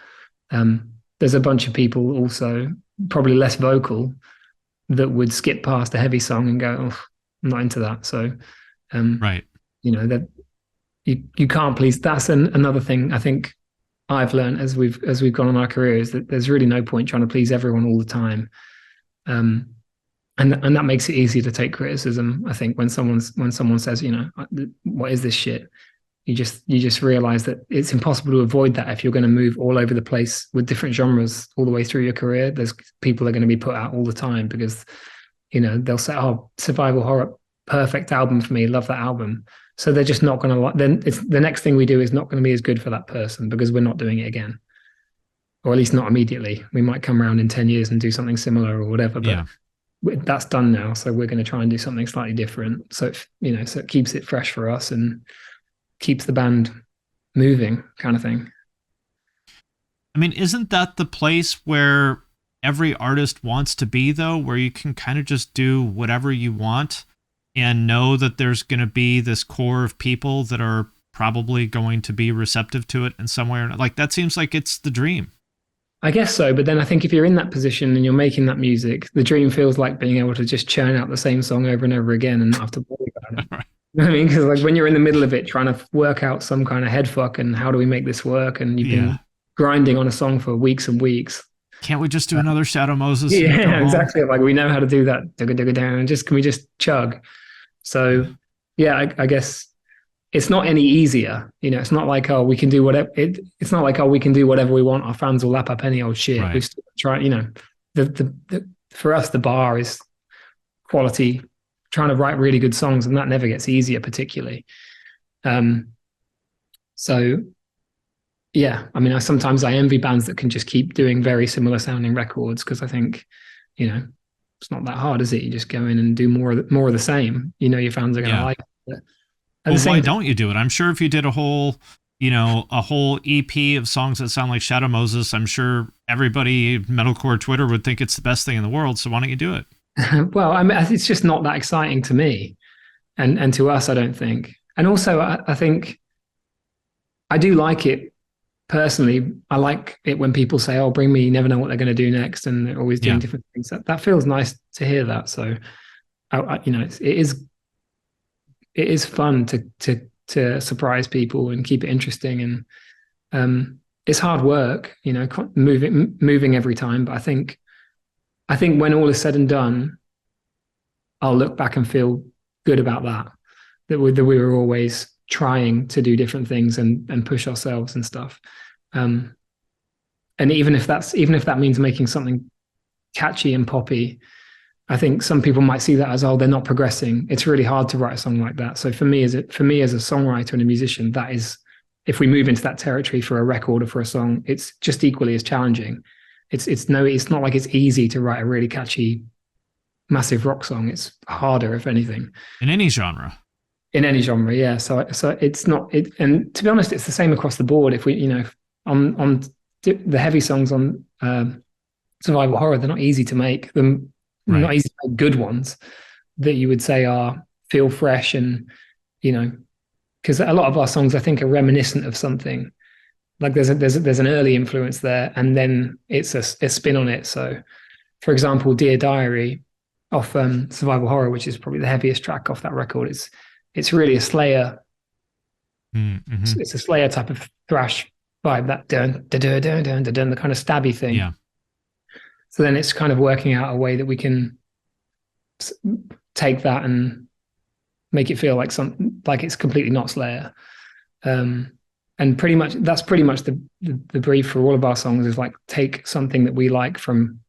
[SPEAKER 2] there's a bunch of people also probably less vocal that would skip past a heavy song and go, "Oh, I'm not into that." So
[SPEAKER 1] right.
[SPEAKER 2] That you can't please. That's another thing I think I've learned as we've gone on our careers, that there's really no point trying to please everyone all the time. And that makes it easier to take criticism. I think when someone says, "What is this shit?" You just realize that it's impossible to avoid that if you're going to move all over the place with different genres all the way through your career. There's people are going to be put out all the time because, they'll say, "Oh, survival horror, perfect album for me, love that album." So they're just not going to like. Then it's the next thing we do is not going to be as good for that person because we're not doing it again, or at least not immediately. We might come around in 10 years and do something similar or whatever, but that's done now. So we're going to try and do something slightly different. So so it keeps it fresh for us and keeps the band moving, kind of thing.
[SPEAKER 1] I mean, isn't that the place where every artist wants to be, though, where you can kind of just do whatever you want and know that there's going to be this core of people that are probably going to be receptive to it in some way? Like, that seems like it's the dream.
[SPEAKER 2] I guess so. But then I think if you're in that position and you're making that music, the dream feels like being able to just churn out the same song over and over again and not have to worry about it.
[SPEAKER 1] Right.
[SPEAKER 2] You know what I mean? Because like when you're in the middle of it, trying to work out some kind of head fuck and how do we make this work? And you've been grinding on a song for weeks and weeks.
[SPEAKER 1] Can't we just do another Shadow Moses?
[SPEAKER 2] Yeah, exactly. Like we know how to do that. Can we just chug? So yeah, I guess it's not any easier. It's not like, oh, we can do whatever. It's not like, oh, we can do whatever we want. Our fans will lap up any old shit.
[SPEAKER 1] Right.
[SPEAKER 2] We've still tried. For us, the bar is quality. Trying to write really good songs, and that never gets easier, particularly. So yeah, I mean, sometimes I envy bands that can just keep doing very similar sounding records, because I think, it's not that hard, is it? You just go in and do more of the same. Your fans are going to like it.
[SPEAKER 1] Well, why don't you do it? I'm sure if you did a whole EP of songs that sound like Shadow Moses, I'm sure everybody metalcore Twitter would think it's the best thing in the world. So why don't you do it?
[SPEAKER 2] Well, I mean, it's just not that exciting to me, and to us, I don't think. And also, I think I do like it personally. I like it when people say, "Oh, bring me." You never know what they're going to do next, and they're always doing different things. That feels nice to hear that. So, it is fun to surprise people and keep it interesting. And it's hard work, moving every time. But I think when all is said and done, I'll look back and feel good about that we were always trying to do different things and push ourselves and stuff. And even if that means making something catchy and poppy, I think some people might see that as, oh, they're not progressing. It's really hard to write a song like that. So for me as a songwriter and a musician, that is, if we move into that territory for a record or for a song, it's just equally as challenging. it's not like it's easy to write a really catchy, massive rock song. It's harder, if anything.
[SPEAKER 1] In any genre.
[SPEAKER 2] In any genre, yeah. So it's not it, and to be honest, it's the same across the board. If we, on the heavy songs on survival horror, they're not easy to make. Them not easy to make good ones that you would say are feel fresh and because a lot of our songs I think are reminiscent of something. Like there's an early influence there, and then it's a spin on it. So, for example, Dear Diary off Survival Horror, which is probably the heaviest track off that record, it's really a Slayer.
[SPEAKER 1] Mm-hmm.
[SPEAKER 2] It's a Slayer type of thrash vibe, that dun dun dun dun dun dun, the kind of stabby thing.
[SPEAKER 1] Yeah.
[SPEAKER 2] So then it's kind of working out a way that we can take that and make it feel like like it's completely not Slayer. And pretty much that's pretty much the brief for all of our songs is like take something that we like from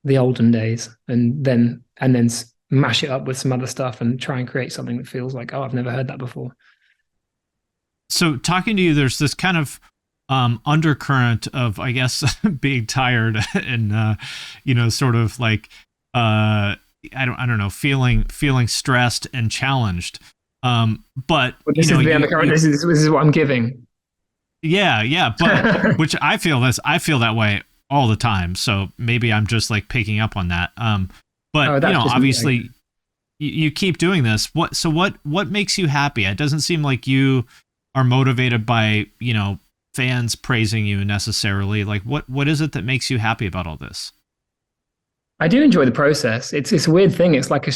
[SPEAKER 2] the olden days and then mash it up with some other stuff and try and create something that feels like, oh, I've never heard that before.
[SPEAKER 1] So talking to you, there's this kind of undercurrent of, I guess, being tired and sort of like I don't know, feeling stressed and challenged. But
[SPEAKER 2] this is the undercurrent. This is what I'm giving.
[SPEAKER 1] Yeah. But which I feel that way all the time. So maybe I'm just like picking up on that. But obviously you keep doing this. What makes you happy? It doesn't seem like you are motivated by, fans praising you necessarily. Like what is it that makes you happy about all this?
[SPEAKER 2] I do enjoy the process. It's a weird thing. It's like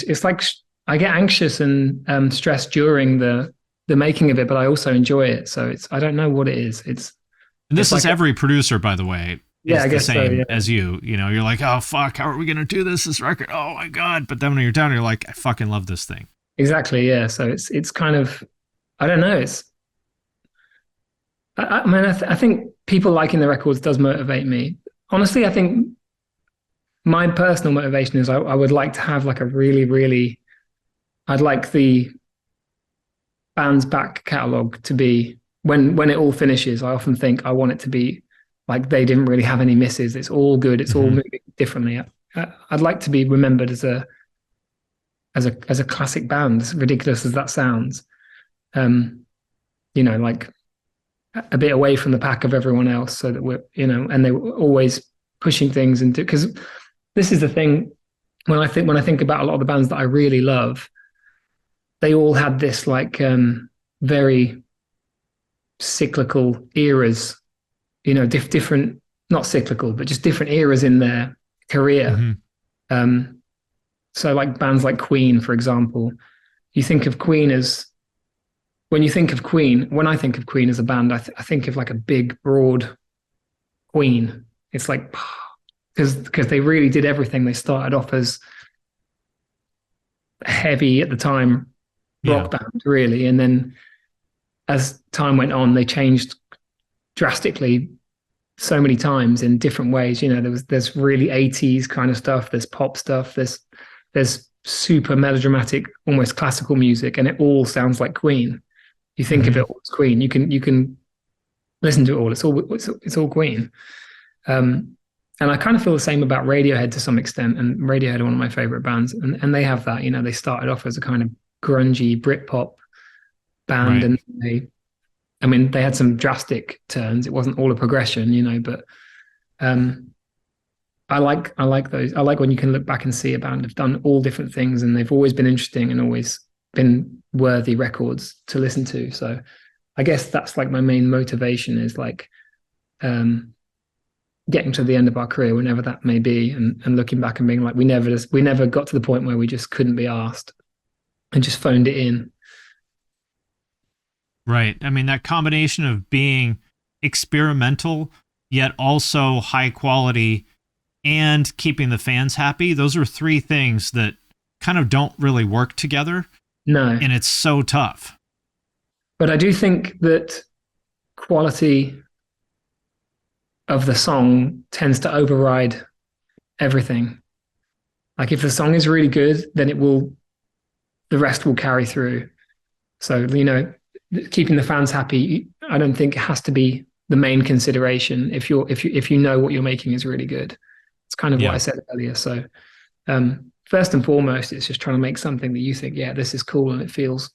[SPEAKER 2] I get anxious and stressed during the making of it, but I also enjoy it. So I don't know what it is.
[SPEAKER 1] And this is like every producer, by the way.
[SPEAKER 2] Yeah, I guess
[SPEAKER 1] the same
[SPEAKER 2] so, yeah.
[SPEAKER 1] as you. You're like, oh fuck, how are we gonna do this record? Oh my god! But then when you're down, you're like, I fucking love this thing.
[SPEAKER 2] Exactly. Yeah. So it's kind of, I don't know. I think people liking the records does motivate me. Honestly, I think my personal motivation is I would like to have like a really, really, I'd like the band's back catalogue to be, when it all finishes, I often think I want it to be like they didn't really have any misses. It's all good. It's all moving differently. I'd like to be remembered as a classic band, as ridiculous as that sounds. Like a bit away from the pack of everyone else, so that we're, and they were always pushing things into, because this is the thing, when I think about a lot of the bands that I really love, they all had this like very cyclical eras, different, not cyclical, but just different eras in their career. So like bands like Queen, for example, you think of Queen as, when I think of Queen as a band, I think of like a big, broad Queen. It's like, because they really did everything. They started off as heavy at the time rock band, really, and then as time went on, they changed drastically so many times in different ways. There's really 80s kind of stuff. There's pop stuff. There's super melodramatic, almost classical music, and it all sounds like Queen. You think of it all as Queen. You can listen to it all. It's all Queen. And I kind of feel the same about Radiohead to some extent. And Radiohead are one of my favorite bands, and they have that. They started off as a kind of grungy Britpop band, and they had some drastic turns. It wasn't all a progression, but I like those. I like when you can look back and see a band have done all different things, and they've always been interesting and always been worthy records to listen to. So I guess that's like my main motivation, is like getting to the end of our career, whenever that may be, and looking back and being like, we never got to the point where we just couldn't be asked and just phoned it in.
[SPEAKER 1] Right. I mean, that combination of being experimental yet also high quality and keeping the fans happy, those are three things that kind of don't really work together.
[SPEAKER 2] No.
[SPEAKER 1] And it's so tough.
[SPEAKER 2] But I do think that quality of the song tends to override everything. Like if the song is really good, then the rest will carry through. So, keeping the fans happy, I don't think it has to be the main consideration if you know what you're making is really good. It's kind of what
[SPEAKER 1] Yeah.
[SPEAKER 2] I said earlier. So first and foremost, it's just trying to make something that you think, yeah, this is cool and it feels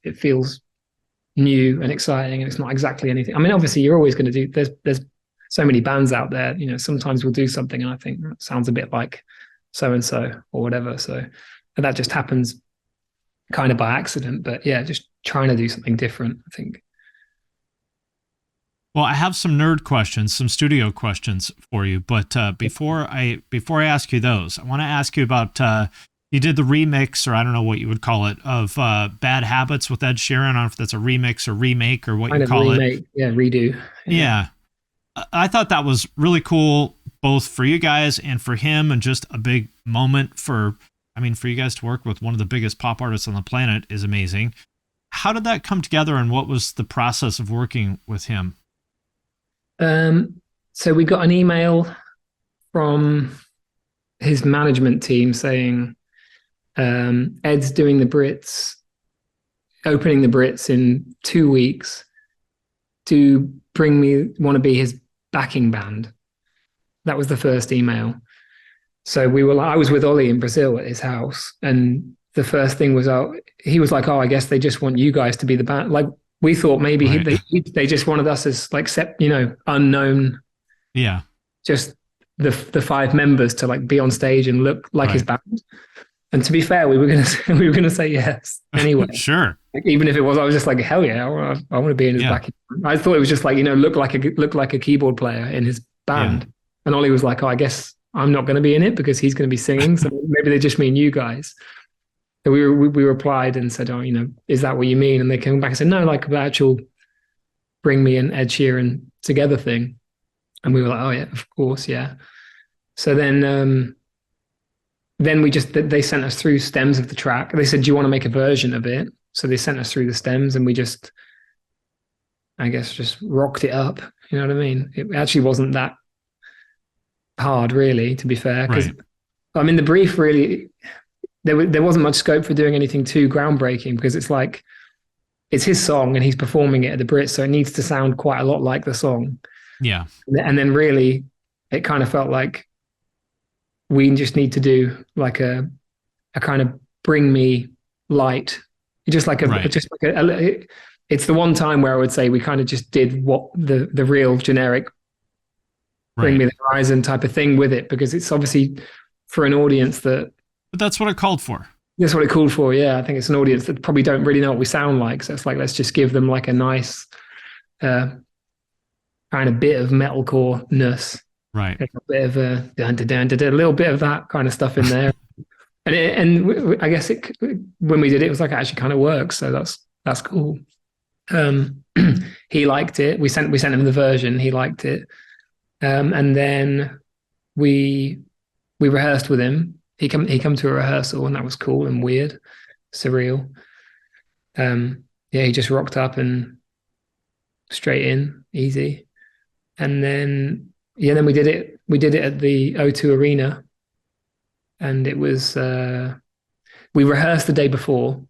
[SPEAKER 2] new and exciting, and it's not exactly anything. I mean, obviously, you're always going to do. There's so many bands out there. You know, sometimes we'll do something and I think that sounds a bit like so and so or whatever. So and that just happens kind of by accident. But yeah, just trying to do something different, I think.
[SPEAKER 1] Well, I have some nerd questions, some studio questions for you, but before I ask you those, I want to ask you about you did the remix, or I don't know what you would call it, of Bad Habits with Ed Sheeran. I don't know if that's a remix or remake or what
[SPEAKER 2] Kind
[SPEAKER 1] you
[SPEAKER 2] of
[SPEAKER 1] call
[SPEAKER 2] remake,
[SPEAKER 1] it.
[SPEAKER 2] yeah, redo.
[SPEAKER 1] Yeah. I thought that was really cool, both for you guys and for him, and just a big moment for you guys to work with one of the biggest pop artists on the planet is amazing. How did that come together, and what was the process of working with him?
[SPEAKER 2] So we got an email from his management team saying Ed's doing the Brits, opening the Brits in 2 weeks. Do want to be his backing band. That was the first email. So I was with Oli in Brazil at his house, and the first thing was, he was like, I guess they just want you guys to be the band. Like we thought maybe
[SPEAKER 1] Right.
[SPEAKER 2] they just wanted us as like unknown.
[SPEAKER 1] Yeah.
[SPEAKER 2] Just the five members to like be on stage and look like his
[SPEAKER 1] Right.
[SPEAKER 2] band. And to be fair, we were gonna say yes anyway.
[SPEAKER 1] Sure.
[SPEAKER 2] Like, even if it was, I was just like, hell yeah, I want to be in his
[SPEAKER 1] Yeah.
[SPEAKER 2] backing. I thought it was just like, look like a keyboard player in his band.
[SPEAKER 1] Yeah.
[SPEAKER 2] And Ollie was like, I guess I'm not going to be in it because he's going to be singing. So maybe they just mean you guys. So we replied and said, is that what you mean? And they came back and said, no, like the actual bring me and Ed Sheeran together thing. And we were like, oh yeah, of course, yeah. So then they sent us through stems of the track. They said, do you want to make a version of it? So they sent us through the stems, and we just, I guess, just rocked it up. You know what I mean? It actually wasn't that hard, really, to be fair. Because
[SPEAKER 1] Right.
[SPEAKER 2] I mean, the brief really, there wasn't much scope for doing anything too groundbreaking, because it's like, it's his song and he's performing it at the Brits, so it needs to sound quite a lot like the song.
[SPEAKER 1] Yeah.
[SPEAKER 2] And then really, it kind of felt like we just need to do like a kind of bring me light, just like
[SPEAKER 1] Right.
[SPEAKER 2] it's the one time where I would say we kind of just did what the real generic bring
[SPEAKER 1] Right.
[SPEAKER 2] me the horizon type of thing with it, because it's obviously for an audience that
[SPEAKER 1] But that's what it called for.
[SPEAKER 2] that's what it called for. Yeah, I think it's an audience that probably don't really know what we sound like, so it's like, let's just give them like a nice kind of bit of metalcore-ness,
[SPEAKER 1] Right.
[SPEAKER 2] a bit of a little bit of that kind of stuff in there. And I guess when we did it, it was like, it actually kind of works. So that's cool. He liked it. We sent him the version. He liked it. And then we rehearsed with him. He come to a rehearsal, and that was cool and weird, surreal. Yeah, he just rocked up and straight in, easy. And then we did it. We did it at the O2 Arena, and it was we rehearsed the day before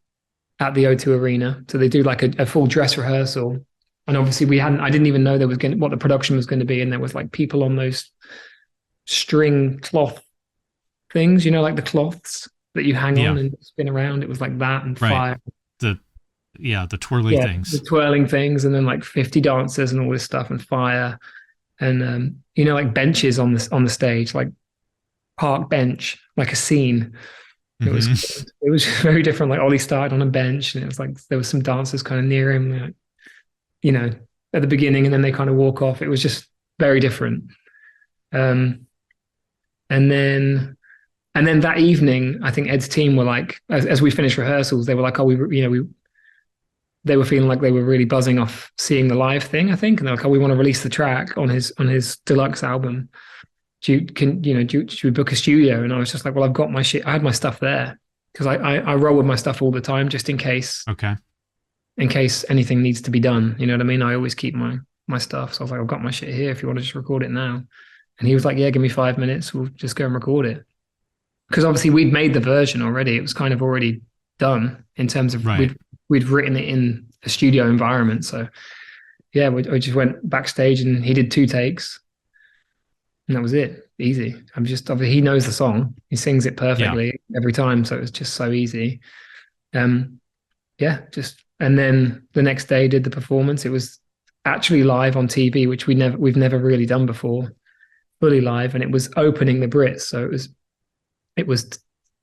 [SPEAKER 2] at the O2 Arena. So they do like a full dress rehearsal, and obviously I didn't even know what the production was going to be, and there was like people on those string cloth things, like the cloths that you hang on and spin around. It was like that, and fire.
[SPEAKER 1] The twirly things.
[SPEAKER 2] The twirling things, and then like 50 dancers and all this stuff, and fire, and like benches on the stage, like park bench, like a scene. It was very different. Like Oli started on a bench, and it was like there was some dancers kind of near him, like, at the beginning, and then they kind of walk off. It was just very different. And then that evening, I think Ed's team were like, as we finished rehearsals, they were like, they were feeling like they were really buzzing off seeing the live thing, I think, and they're like, we want to release the track on his deluxe album. Should we book a studio? And I was just like, well, I've got my shit. I had my stuff there, because I roll with my stuff all the time, just in case.
[SPEAKER 1] Okay.
[SPEAKER 2] In case anything needs to be done, you know what I mean? I always keep my stuff. So I was like, I've got my shit here if you want to just record it now. And he was like, yeah, give me 5 minutes. We'll just go and record it. Because obviously we'd made the version already. It was kind of already done in terms of we'd written it in a studio environment. So yeah, we just went backstage and he did 2 takes, and that was it. Easy. He knows the song. He sings it
[SPEAKER 1] Yeah.
[SPEAKER 2] perfectly every time, so it was just so easy. Um, yeah, just and then the next day did the performance. It was actually live on TV, which we've never really done before, fully live, and it was opening the Brits, so it was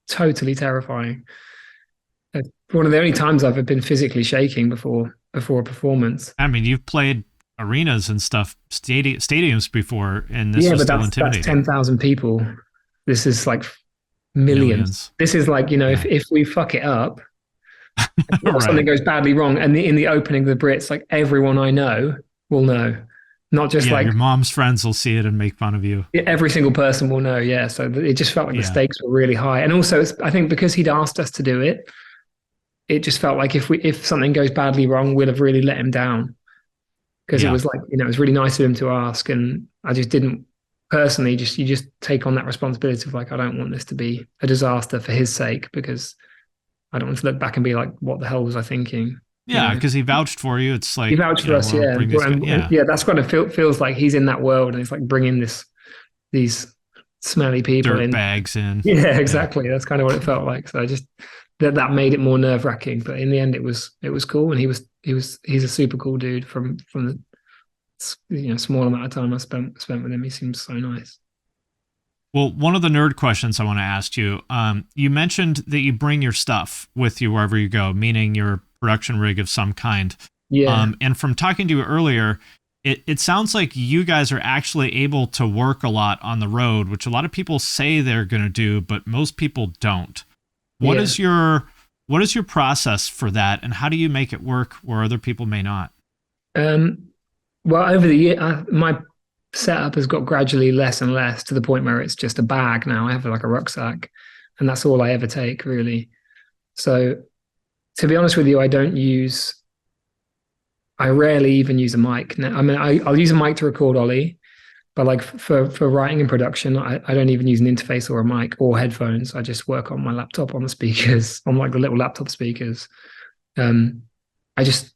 [SPEAKER 2] totally terrifying. One of the only times I've been physically shaking before a performance.
[SPEAKER 1] I mean, you've played arenas and stuff, stadiums before, and this
[SPEAKER 2] Yeah,
[SPEAKER 1] was
[SPEAKER 2] but
[SPEAKER 1] still
[SPEAKER 2] that's
[SPEAKER 1] intimidating.
[SPEAKER 2] 10,000 people. This is like millions.
[SPEAKER 1] Millions.
[SPEAKER 2] This is like,
[SPEAKER 1] Yeah.
[SPEAKER 2] if we fuck it up or something
[SPEAKER 1] Right.
[SPEAKER 2] goes badly wrong, and in the opening of the Brits, like everyone I know will know, not just
[SPEAKER 1] Yeah,
[SPEAKER 2] like
[SPEAKER 1] your mom's friends will see it and make fun of you.
[SPEAKER 2] every single person will know. Yeah, so it just felt like the
[SPEAKER 1] Yeah.
[SPEAKER 2] stakes were really high, and also I think because he'd asked us to do it, it just felt like if something goes badly wrong, we'd have really let him down, because it
[SPEAKER 1] Yeah.
[SPEAKER 2] was like, it was really nice of him to ask, and I just didn't personally, just you just take on that responsibility of like, I don't want this to be a disaster for his sake, because I don't want to look back and be like, what the hell was I thinking?
[SPEAKER 1] Yeah, because he vouched for you. It's
[SPEAKER 2] He
[SPEAKER 1] like,
[SPEAKER 2] vouched for us,
[SPEAKER 1] we'll
[SPEAKER 2] yeah,
[SPEAKER 1] bring this guy.
[SPEAKER 2] and
[SPEAKER 1] Yeah.
[SPEAKER 2] yeah, that's kind of feels like he's in that world, and it's like bringing these smelly people
[SPEAKER 1] Dirt
[SPEAKER 2] in.
[SPEAKER 1] bags in.
[SPEAKER 2] Yeah,
[SPEAKER 1] Yeah.
[SPEAKER 2] exactly. That's kind of what it felt like. So I just that made it more nerve wracking, but in the end, it was cool, and he's a super cool dude from the small amount of time I spent with him. He seems so nice.
[SPEAKER 1] Well, one of the nerd questions I want to ask you, you mentioned that you bring your stuff with you wherever you go, meaning your production rig of some kind.
[SPEAKER 2] Yeah,
[SPEAKER 1] And from talking to you earlier, it sounds like you guys are actually able to work a lot on the road, which a lot of people say they're going to do, but most people don't. What
[SPEAKER 2] yeah.
[SPEAKER 1] is your process for that, and how do you make it work where other people may not?
[SPEAKER 2] Um, well, over the year, my setup has got gradually less and less, to the point where it's just a bag now. I have like a rucksack, and that's all I ever take, really. So, to be honest with you, I rarely even use a mic. Now, I mean, I'll use a mic to record Ollie, but like for writing and production, I don't even use an interface or a mic or headphones. I just work on my laptop on the speakers, on like the little laptop speakers. Um, I just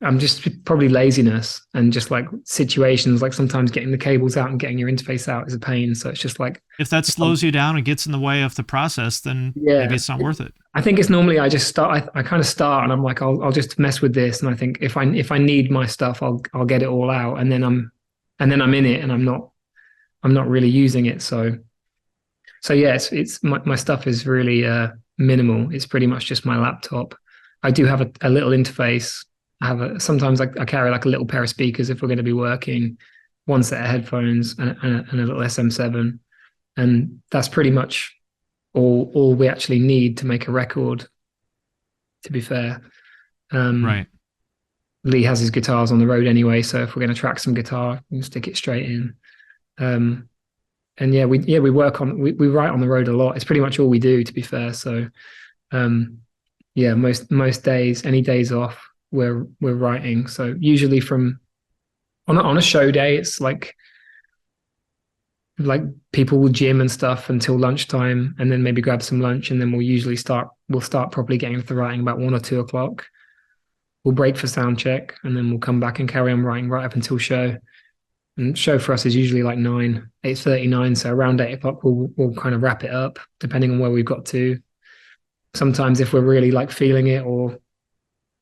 [SPEAKER 2] I'm just probably laziness, and just like situations, like sometimes getting the cables out and getting your interface out is a pain. So it's just like,
[SPEAKER 1] If that
[SPEAKER 2] if I'm,
[SPEAKER 1] slows you down and gets in the way of the process, then maybe
[SPEAKER 2] yeah,
[SPEAKER 1] it's not worth it.
[SPEAKER 2] I think it's normally I just start. I kind of start, and I'm like, I'll just mess with this, and I think if I need my stuff, I'll get it all out, and then I'm in it, and I'm not really using it. So yeah, it's my stuff is really minimal. It's pretty much just my laptop. I do have a little interface. Sometimes I carry like a little pair of speakers if we're going to be working, one set of headphones, and a little SM7, and that's pretty much all we actually need to make a record. To be fair, um,
[SPEAKER 1] Right.
[SPEAKER 2] Lee has his guitars on the road anyway, so if we're going to track some guitar, we can stick it straight in. Um, and we work on we write on the road a lot. It's pretty much all we do, to be fair. So um, yeah, most days, any days off, we're writing. So usually from on a show day, it's like people will gym and stuff until lunchtime, and then maybe grab some lunch, and then we'll start properly getting into the writing about 1 or 2 o'clock. We'll break for sound check, and then we'll come back and carry on writing right up until show. And show for us is usually like 8:39. So around 8 o'clock, we'll kind of wrap it up, depending on where we've got to. Sometimes if we're really like feeling it, or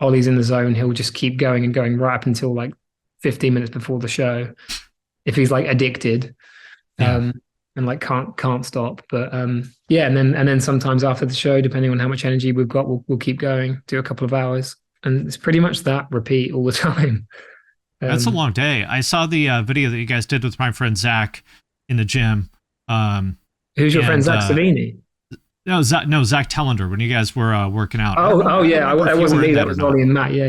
[SPEAKER 2] Ollie's in the zone, he'll just keep going and going right up until like 15 minutes before the show, if he's like addicted,
[SPEAKER 1] Yeah.
[SPEAKER 2] and like can't stop. But yeah, and then sometimes after the show, depending on how much energy we've got, we'll keep going, do a couple of hours, and it's pretty much that repeat all the time.
[SPEAKER 1] That's a
[SPEAKER 2] Um,
[SPEAKER 1] long day. I saw the video that you guys did with my friend Zach in the gym. Um,
[SPEAKER 2] who's your friend,
[SPEAKER 1] and
[SPEAKER 2] Zach Savini?
[SPEAKER 1] Zach Tellender, when you guys were working out.
[SPEAKER 2] Oh
[SPEAKER 1] I don't
[SPEAKER 2] yeah,
[SPEAKER 1] remember
[SPEAKER 2] that
[SPEAKER 1] if you
[SPEAKER 2] wasn't
[SPEAKER 1] were in
[SPEAKER 2] me. That
[SPEAKER 1] that or
[SPEAKER 2] was
[SPEAKER 1] not.
[SPEAKER 2] Ollie and Matt. Yeah.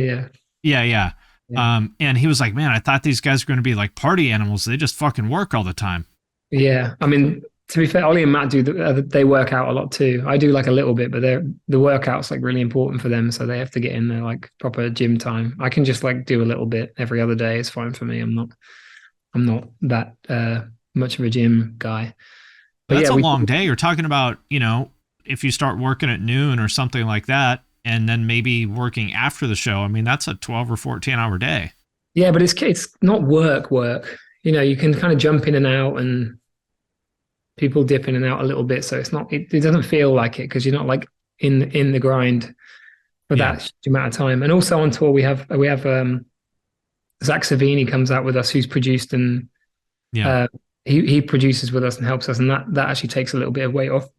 [SPEAKER 1] Yeah.
[SPEAKER 2] Yeah.
[SPEAKER 1] And he was like, man, I thought these guys were going to be like party animals. They just fucking work all the time.
[SPEAKER 2] Yeah, I mean, to be fair, Ollie and Matt they work out a lot too. I do like a little bit, but the workout's like really important for them, so they have to get in their like proper gym time. I can just like do a little bit every other day. It's fine for me. I'm not that much of a gym guy.
[SPEAKER 1] But
[SPEAKER 2] But
[SPEAKER 1] that's
[SPEAKER 2] yeah,
[SPEAKER 1] a
[SPEAKER 2] we
[SPEAKER 1] long day. You're talking about, if you start working at noon or something like that, and then maybe working after the show. I mean, that's a 12 or 14 hour day.
[SPEAKER 2] Yeah, but it's not work. You know, you can kind of jump in and out, and people dip in and out a little bit. So it doesn't feel like it because you're not like in the grind for
[SPEAKER 1] Yeah.
[SPEAKER 2] that amount of time. And also on tour, we have Zach Savini comes out with us, who's produced, and
[SPEAKER 1] Yeah.
[SPEAKER 2] uh, he produces with us and helps us, and that actually takes a little bit of weight off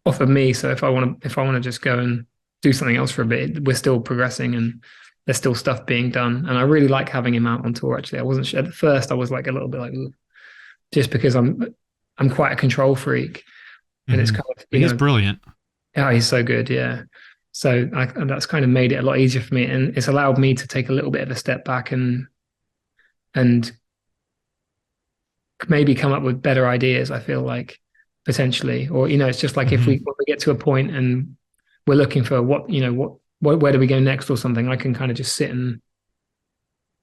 [SPEAKER 2] of me. So if I want to just go and do something else for a bit, we're still progressing and there's still stuff being done. And I really like having him out on tour. Actually, I wasn't sure at first. I was like a little bit like, "Ooh," just because I'm quite a control freak, and it's kind of
[SPEAKER 1] He's brilliant.
[SPEAKER 2] yeah, he's so good, yeah. So and that's kind of made it a lot easier for me, and it's allowed me to take a little bit of a step back and maybe come up with better ideas. I feel like potentially, or it's just like if when we get to a point and we're looking for where do we go next or something, I can kind of just sit and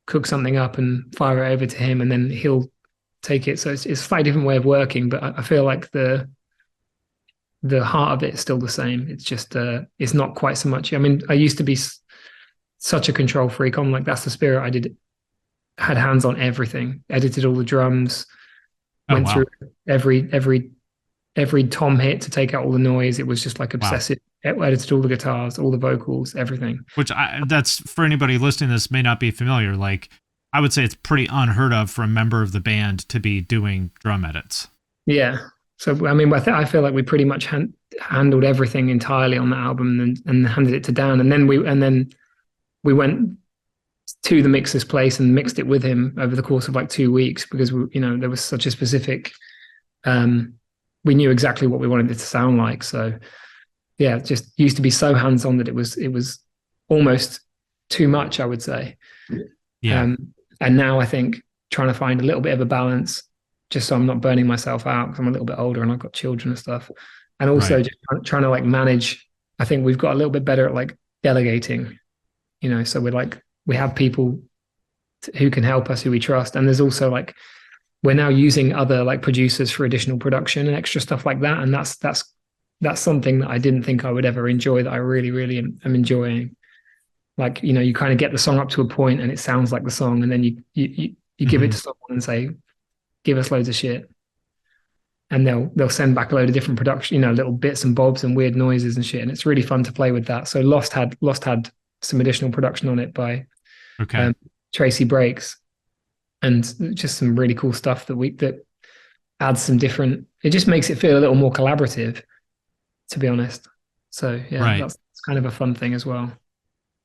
[SPEAKER 2] cook something up and fire it over to him, and then he'll take it. So it's a slightly different way of working, but I feel like the heart of it is still the same. It's just it's not quite so much. I mean, I used to be such a control freak. I'm like, that's the spirit. Had hands on everything, edited all the drums, went through every tom hit to take out all the noise. It was just like obsessive. Edited all the guitars, all the vocals, everything.
[SPEAKER 1] Which that's for anybody listening to this may not be familiar. Like, I would say it's pretty unheard of for a member of the band to be doing drum edits.
[SPEAKER 2] Yeah. So I mean, I feel like we pretty much handled everything entirely on the album and handed it to Dan, and then we went to the mixer's place and mixed it with him over the course of like 2 weeks because there was such a specific. We knew exactly what we wanted it to sound like. So yeah, it just used to be so hands-on that it was almost too much, I would say.
[SPEAKER 1] Yeah.
[SPEAKER 2] And now I think trying to find a little bit of a balance, just so I'm not burning myself out because I'm a little bit older and I've got children and stuff. And also just trying to like manage. I think we've got a little bit better at like delegating, so we have people who can help us, who we trust. And there's also like, we're now using other like producers for additional production and extra stuff like that. And that's something that I didn't think I would ever enjoy, that I really, really am enjoying. Like, you kind of get the song up to a point and it sounds like the song. And then you give it to someone and say, give us loads of shit. And they'll send back a load of different production, little bits and bobs and weird noises and shit. And it's really fun to play with that. So Lost had some additional production on it by Tracy Breaks, and just some really cool stuff that adds some different. It just makes it feel a little more collaborative, to be honest. So yeah, that's kind of a fun thing as well.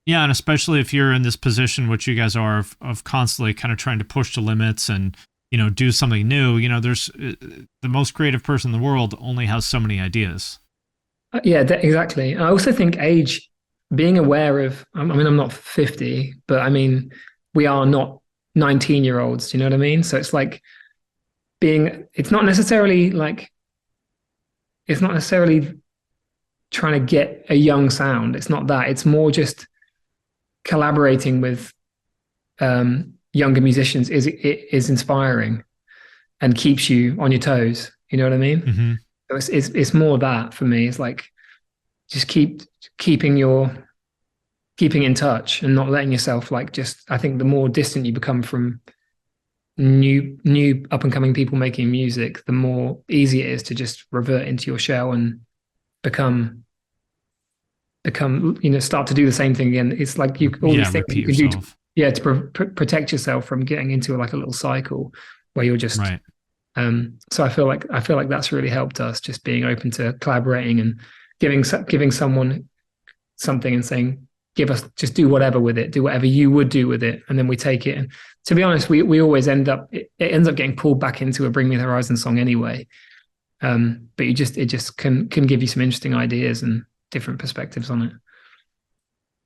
[SPEAKER 1] Yeah, and especially if you're in this position, which you guys are, of constantly kind of trying to push the limits and do something new. There's the most creative person in the world only has so many ideas.
[SPEAKER 2] Yeah, exactly. I also think age, being aware of. I mean, I'm not 50, but I mean, we are not 19-year-olds. Do you know what I mean? So it's like it's not necessarily trying to get a young sound. It's not that. It's more just collaborating with younger musicians is inspiring and keeps you on your toes. You know what I mean?
[SPEAKER 1] Mm-hmm.
[SPEAKER 2] So it's more that for me. It's like just keeping in touch and not letting yourself I think the more distant you become from new up and coming people making music, the more easy it is to just revert into your shell and become start to do the same thing again. It's like you all these things you can yourself. Do to protect yourself from getting into like a little cycle where you're just
[SPEAKER 1] right.
[SPEAKER 2] So I feel like that's really helped us, just being open to collaborating and giving someone something and saying, just do whatever with it, do whatever you would do with it, and then we take it. And to be honest, we always it ends up getting pulled back into a Bring Me the Horizon song anyway. But it just can give you some interesting ideas and different perspectives on it.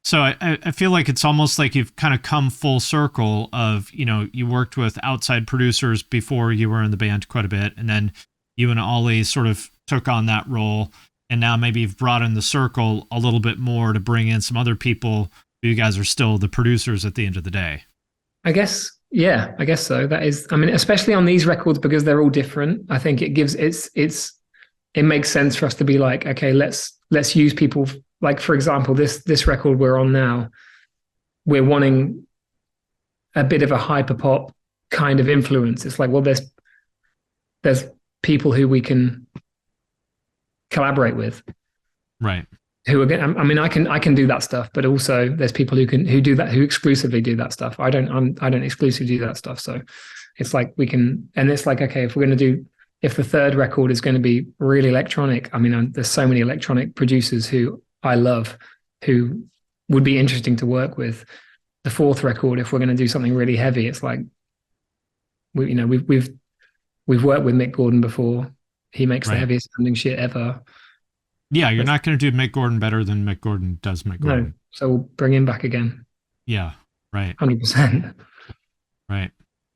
[SPEAKER 1] So I feel like it's almost like you've kind of come full circle of, you worked with outside producers before you were in the band quite a bit, and then you and Oli sort of took on that role, and now maybe you've broadened the circle a little bit more to bring in some other people. You guys are still the producers at the end of the day. I guess so. That is, I mean, especially on these records, because they're all different. I think it makes sense for us to be like, okay, let's use people. Like, for example, this record we're on now, we're wanting
[SPEAKER 2] a bit of a hyper pop kind of influence. It's like, well, there's people who we can collaborate with,
[SPEAKER 1] Right.
[SPEAKER 2] who are. I mean, I can do that stuff, but also there's people who do that, who exclusively do that stuff. I don't exclusively do that stuff. So it's like we can, and it's like, okay, if the third record is going to be really electronic, I mean, there's so many electronic producers who I love, who would be interesting to work with. The fourth record, if we're going to do something really heavy, it's like we've worked with Mick Gordon before. He makes the heaviest sounding shit ever.
[SPEAKER 1] Yeah, you're not going to do Mick Gordon better than Mick Gordon does Mick Gordon.
[SPEAKER 2] No, so we'll bring him back again.
[SPEAKER 1] Yeah, right.
[SPEAKER 2] 100%.
[SPEAKER 1] Right.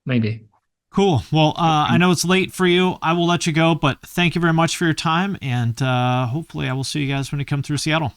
[SPEAKER 2] Maybe.
[SPEAKER 1] Cool. Well, I know it's late for you. I will let you go, but thank you very much for your time, and hopefully I will see you guys when you come through Seattle.